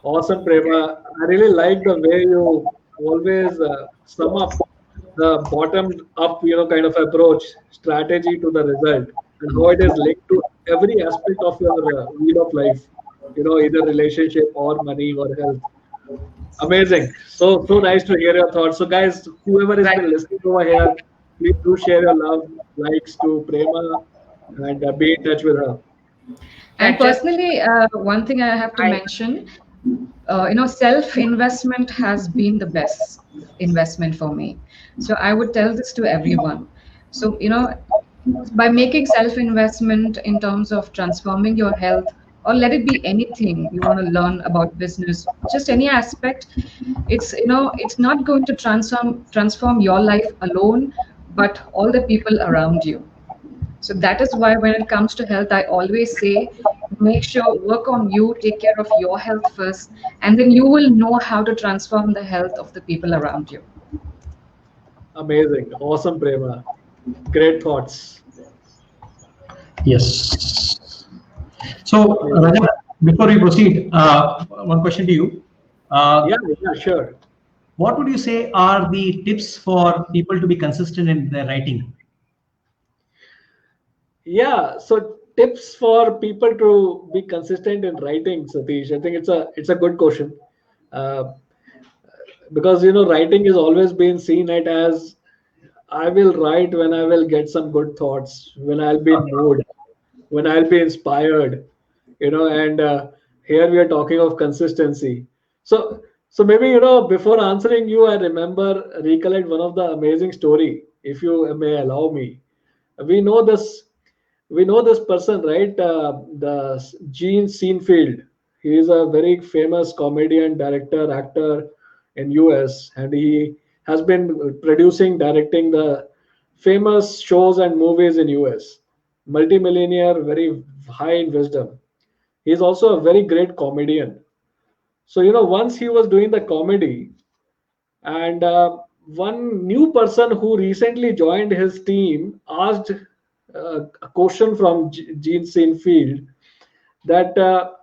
Awesome, Prema. I really like the way you always sum up the bottom up, kind of approach, strategy to the result, and how it is linked to every aspect of your wheel of life, either relationship or money or health. Amazing. So nice to hear your thoughts. So guys, whoever has been listening over here, please do share your love, likes to Prema, and be in touch with her. And personally, one thing I have to mention, self-investment has been the best investment for me. So I would tell this to everyone. So, by making self-investment in terms of transforming your health, or let it be anything you want to learn about business, just any aspect. It's not going to transform your life alone, but all the people around you. So that is why when it comes to health, I always say, make sure work on you, take care of your health first, and then you will know how to transform the health of the people around you. Amazing. Awesome, Prema. Great thoughts. Yes. So, Rajat, before we proceed, one question to you. Yeah, sure. What would you say are the tips for people to be consistent in their writing? Yeah, so tips for people to be consistent in writing, Satish. I think it's a good question, uh, because writing is always been seen at as I will write when I will get some good thoughts, when I'll be in mood, when I'll be inspired, and here we are talking of consistency. So maybe before answering you, I recollect one of the amazing story, if you may allow me. We know this we know this person, right? The Gene Seinfeld. He is a very famous comedian, director, actor in US, and he has been producing, directing the famous shows and movies in US. Multimillionaire, very high in wisdom. He is also a very great comedian. So once he was doing the comedy, and one new person who recently joined his team asked a question from Gene Seinfeld that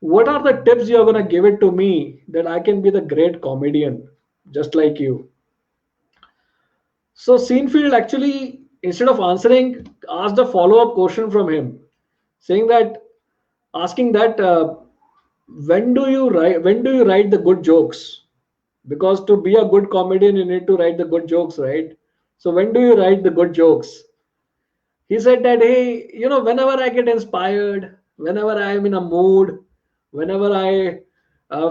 what are the tips you're going to give it to me that I can be the great comedian just like you? So Seinfeld actually, instead of answering, asked a follow-up question from him, saying that, asking that, when do you write the good jokes? Because to be a good comedian, you need to write the good jokes, right? So when do you write the good jokes? He said that, hey, whenever I get inspired, whenever I am in a mood, whenever I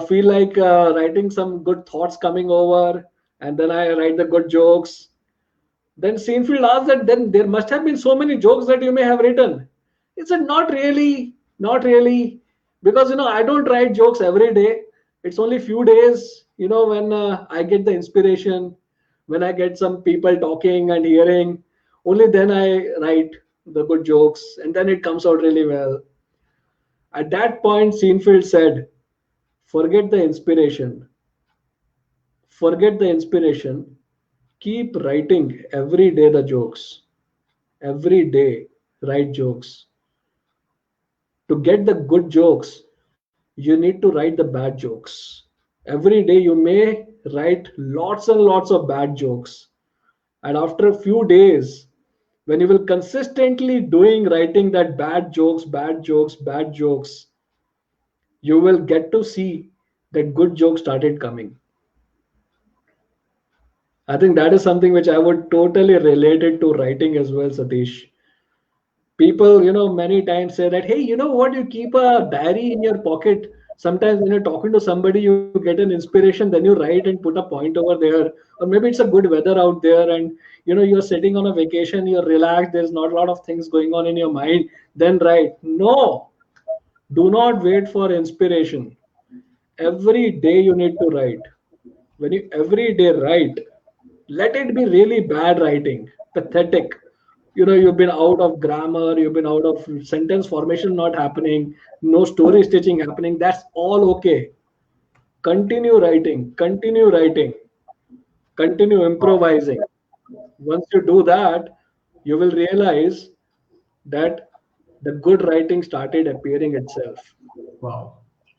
feel like writing some good thoughts coming over, and then I write the good jokes. Then Seinfeld asked that, then there must have been so many jokes that you may have written. He said, not really, not really, because I don't write jokes every day. It's only few days, when I get the inspiration, when I get some people talking and hearing, only then I write the good jokes, and then it comes out really well. At that point, Seinfeld said, forget the inspiration, forget the inspiration, keep writing every day the jokes. Every day, write jokes. To get the good jokes, you need to write the bad jokes. Every day, you may write lots and lots of bad jokes. And after a few days, when you will consistently doing writing that bad jokes, bad jokes, bad jokes, you will get to see that good jokes started coming. I think that is something which I would totally relate it to writing as well, Satish. People, many times say that, hey, you know what, you keep a diary in your pocket. Sometimes when you're talking to somebody, you get an inspiration, then you write and put a point over there. Or maybe it's a good weather out there, and you're sitting on a vacation, you're relaxed, there's not a lot of things going on in your mind, then write. No, do not wait for inspiration. Every day you need to write. When you every day write, let it be really bad writing, pathetic. You've been out of grammar, you've been out of sentence formation not happening, no story stitching happening. That's all okay. Continue writing, continue writing, continue improvising. Once you do that, you will realize that the good writing started appearing itself. Wow.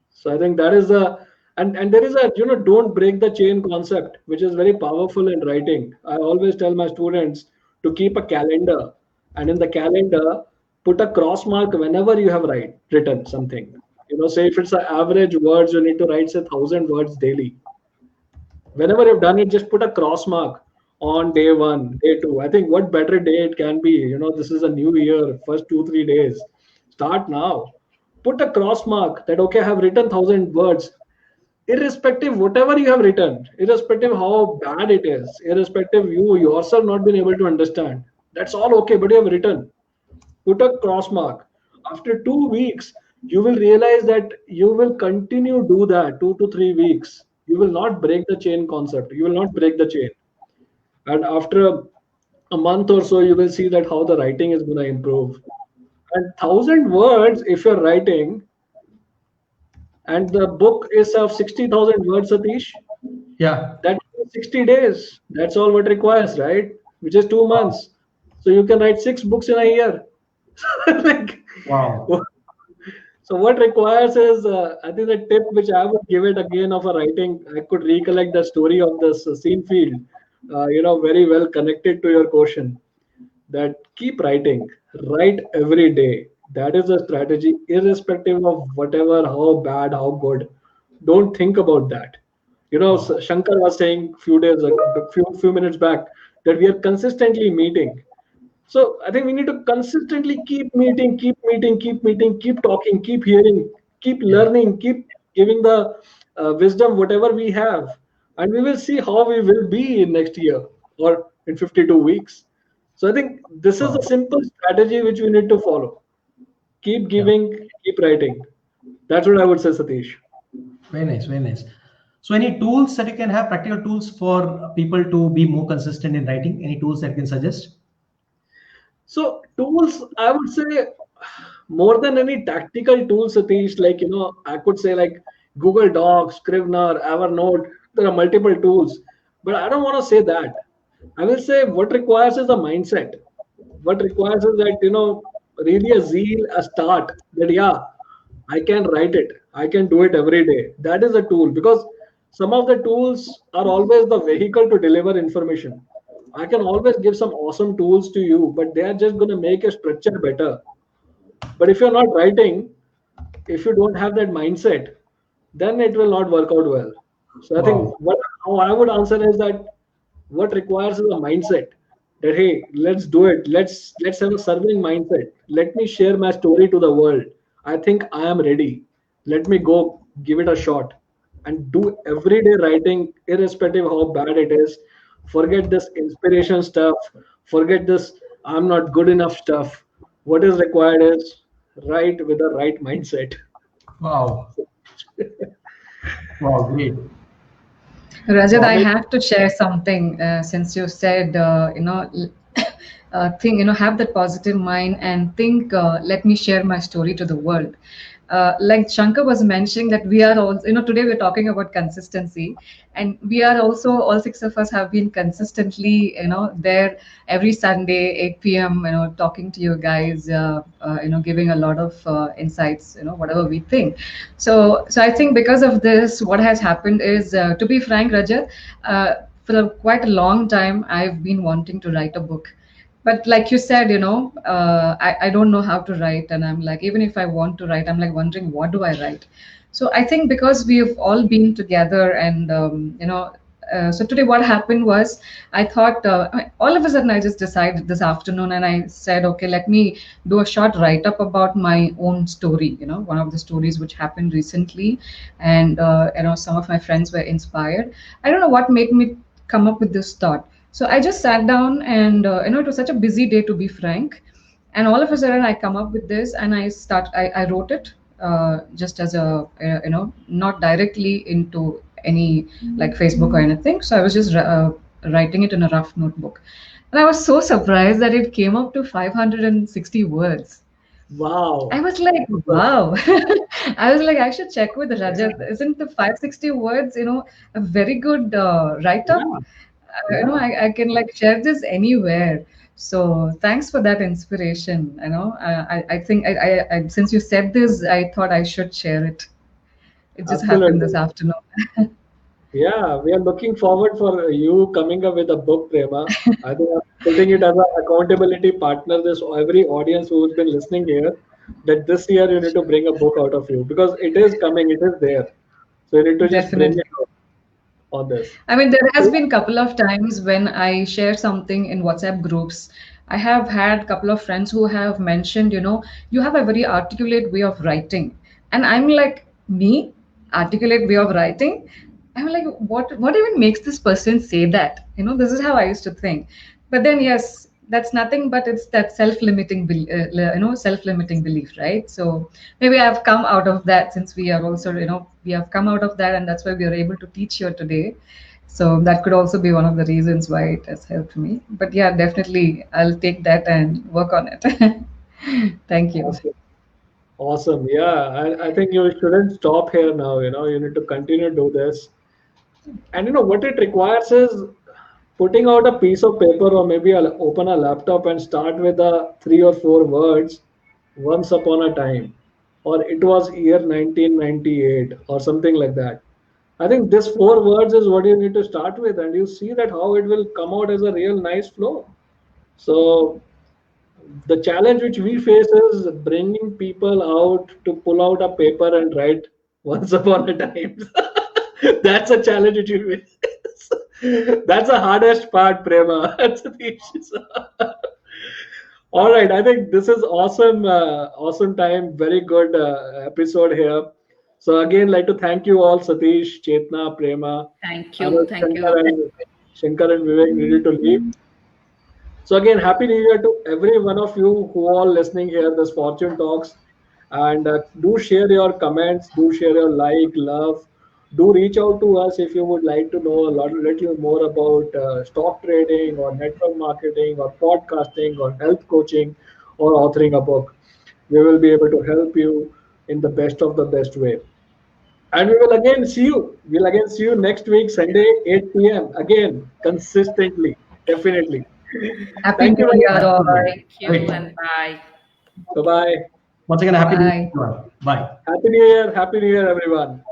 So I think that is a, and there is a, don't break the chain concept, which is very powerful in writing. I always tell my students to keep a calendar, and in the calendar put a cross mark whenever you have written something. Say if it's an average words, you need to write say 1,000 words daily. Whenever you've done it, just put a cross mark on day one, day two. I think what better day it can be. This is a new year, first 2 3 days. Start now. Put a cross mark that okay, I have written 1,000 words. Irrespective whatever you have written, irrespective how bad it is, irrespective you yourself not been able to understand. That's all okay, but you have written. Put a cross mark. After 2 weeks, you will realize that you will continue do that 2 to 3 weeks. You will not break the chain concept. You will not break the chain. And after a month or so, you will see that how the writing is going to improve. And 1,000 words, if you're writing, and the book is of 60,000 words, Satish, Yeah. that's 60 days. That's all what requires, right? Which is 2 months. So you can write 6 books in a year. Like, Wow. so what requires is, I think the tip which I would give it again of a writing, I could recollect the story of this scene field, very well connected to your question. That keep writing, write every day. That is the strategy, irrespective of whatever, how bad, how good. Don't think about that. Shankar was saying few minutes back that we are consistently meeting. So I think we need to consistently keep meeting, keep meeting, keep meeting, keep talking, keep hearing, keep learning, keep giving the wisdom whatever we have, and we will see how we will be in next year or in 52 weeks. So I think this is a Wow. simple strategy which we need to follow. Keep Yeah. giving, keep writing. That's what I would say, Satish. Very nice. Very nice. So, any tools that you can have, practical tools for people to be more consistent in writing? Any tools that you can suggest? So tools, I would say, more than any tactical tools, Satish, like, I could say like Google Docs, Scrivener, Evernote, there are multiple tools, but I don't want to say that. I will say what requires is a mindset. What requires is that, really a zeal, a start that, yeah, I can write it. I can do it every day. That is a tool, because some of the tools are always the vehicle to deliver information. I can always give some awesome tools to you, but they are just going to make your structure better. But if you're not writing, if you don't have that mindset, then it will not work out well. So I think Wow. how I would answer is that what requires is a mindset that, hey, let's do it. Let's have a serving mindset. Let me share my story to the world. I think I am ready. Let me go give it a shot and do everyday writing, irrespective of how bad it is. Forget this inspiration stuff. Forget this I'm not good enough stuff. What is required is write with the right mindset. Wow. Wow. Great. Rajat, I Amit, have to share something since you said, have that positive mind and think, let me share my story to the world. Like Shankar was mentioning that we are all, today we're talking about consistency, and we are also, all six of us have been consistently, there every Sunday, 8 p.m., talking to you guys, giving a lot of insights, whatever we think. So I think because of this, what has happened is, to be frank, Rajat, for quite a long time, I've been wanting to write a book. But like you said, I don't know how to write. And I'm like, even if I want to write, I'm like wondering, what do I write? So I think because we've all been together and, so today what happened was I thought all of a sudden I just decided this afternoon and I said, okay, let me do a short write up about my own story, one of the stories which happened recently. And, some of my friends were inspired. I don't know what made me come up with this thought. So I just sat down and, it was such a busy day, to be frank. And all of a sudden I come up with this and I wrote it just as a, not directly into any like Facebook or anything. So I was just writing it in a rough notebook. And I was so surprised that it came up to 560 words. I wow. was like, wow. I was like, I should check with Rajat. Isn't the 560 words, a very good write up? Yeah, yeah. I can like share this anywhere. So thanks for that inspiration. I think since you said this, I thought I should share it. It just happened this Absolutely. afternoon. Yeah, we are looking forward for you coming up with a book, Prema. I think I'm putting it as an accountability partner. This every audience who's been listening here, that this year you need to bring a book out of you because it is coming, it is there. So you need to just bring Definitely. it out on this. I mean, there has been a couple of times when I share something in WhatsApp groups. I have had a couple of friends who have mentioned, you have a very articulate way of writing. And I'm like, me? Articulate way of writing? I'm like, what even makes this person say that? This is how I used to think. But then, yes, that's nothing but it's that self-limiting self-limiting belief, right? So maybe I've come out of that, since we are also, we have come out of that, and that's why we are able to teach here today. So that could also be one of the reasons why it has helped me. But yeah, definitely I'll take that and work on it. Thank you. Awesome. Yeah, I think you shouldn't stop here now. You need to continue to do this. And what it requires is putting out a piece of paper, or maybe I'll open a laptop and start with a 3 or 4 words. Once upon a time, or it was year 1998, or something like that. I think this 4 words is what you need to start with, and you see that how it will come out as a real nice flow. So the challenge which we face is bringing people out to pull out a paper and write once upon a time. That's a challenge which we face. That's the hardest part, Prema. That's the issue. All right, I think this is awesome, awesome time. Very good episode here. So again, like to thank you all, Satish, Chetna, Prema. Thank I you. know Thank you. Shankar and Vivek needed to leave. So again, happy New Year to every one of you who are listening here, this Fortune Talks. And do share your comments, do share your like, love. Do reach out to us if you would like to know a little more about stock trading or network marketing or podcasting or health coaching or authoring a book. We will be able to help you in the best of the best way. And we will again see you. We'll again see you next week, Sunday, 8 p.m. Again, consistently, definitely. Happy Thank you New very Year much. all. Thank you Great. and bye. Bye bye. Once again, happy New Bye. Year, everyone. Bye. Happy New Year. Happy New Year, everyone.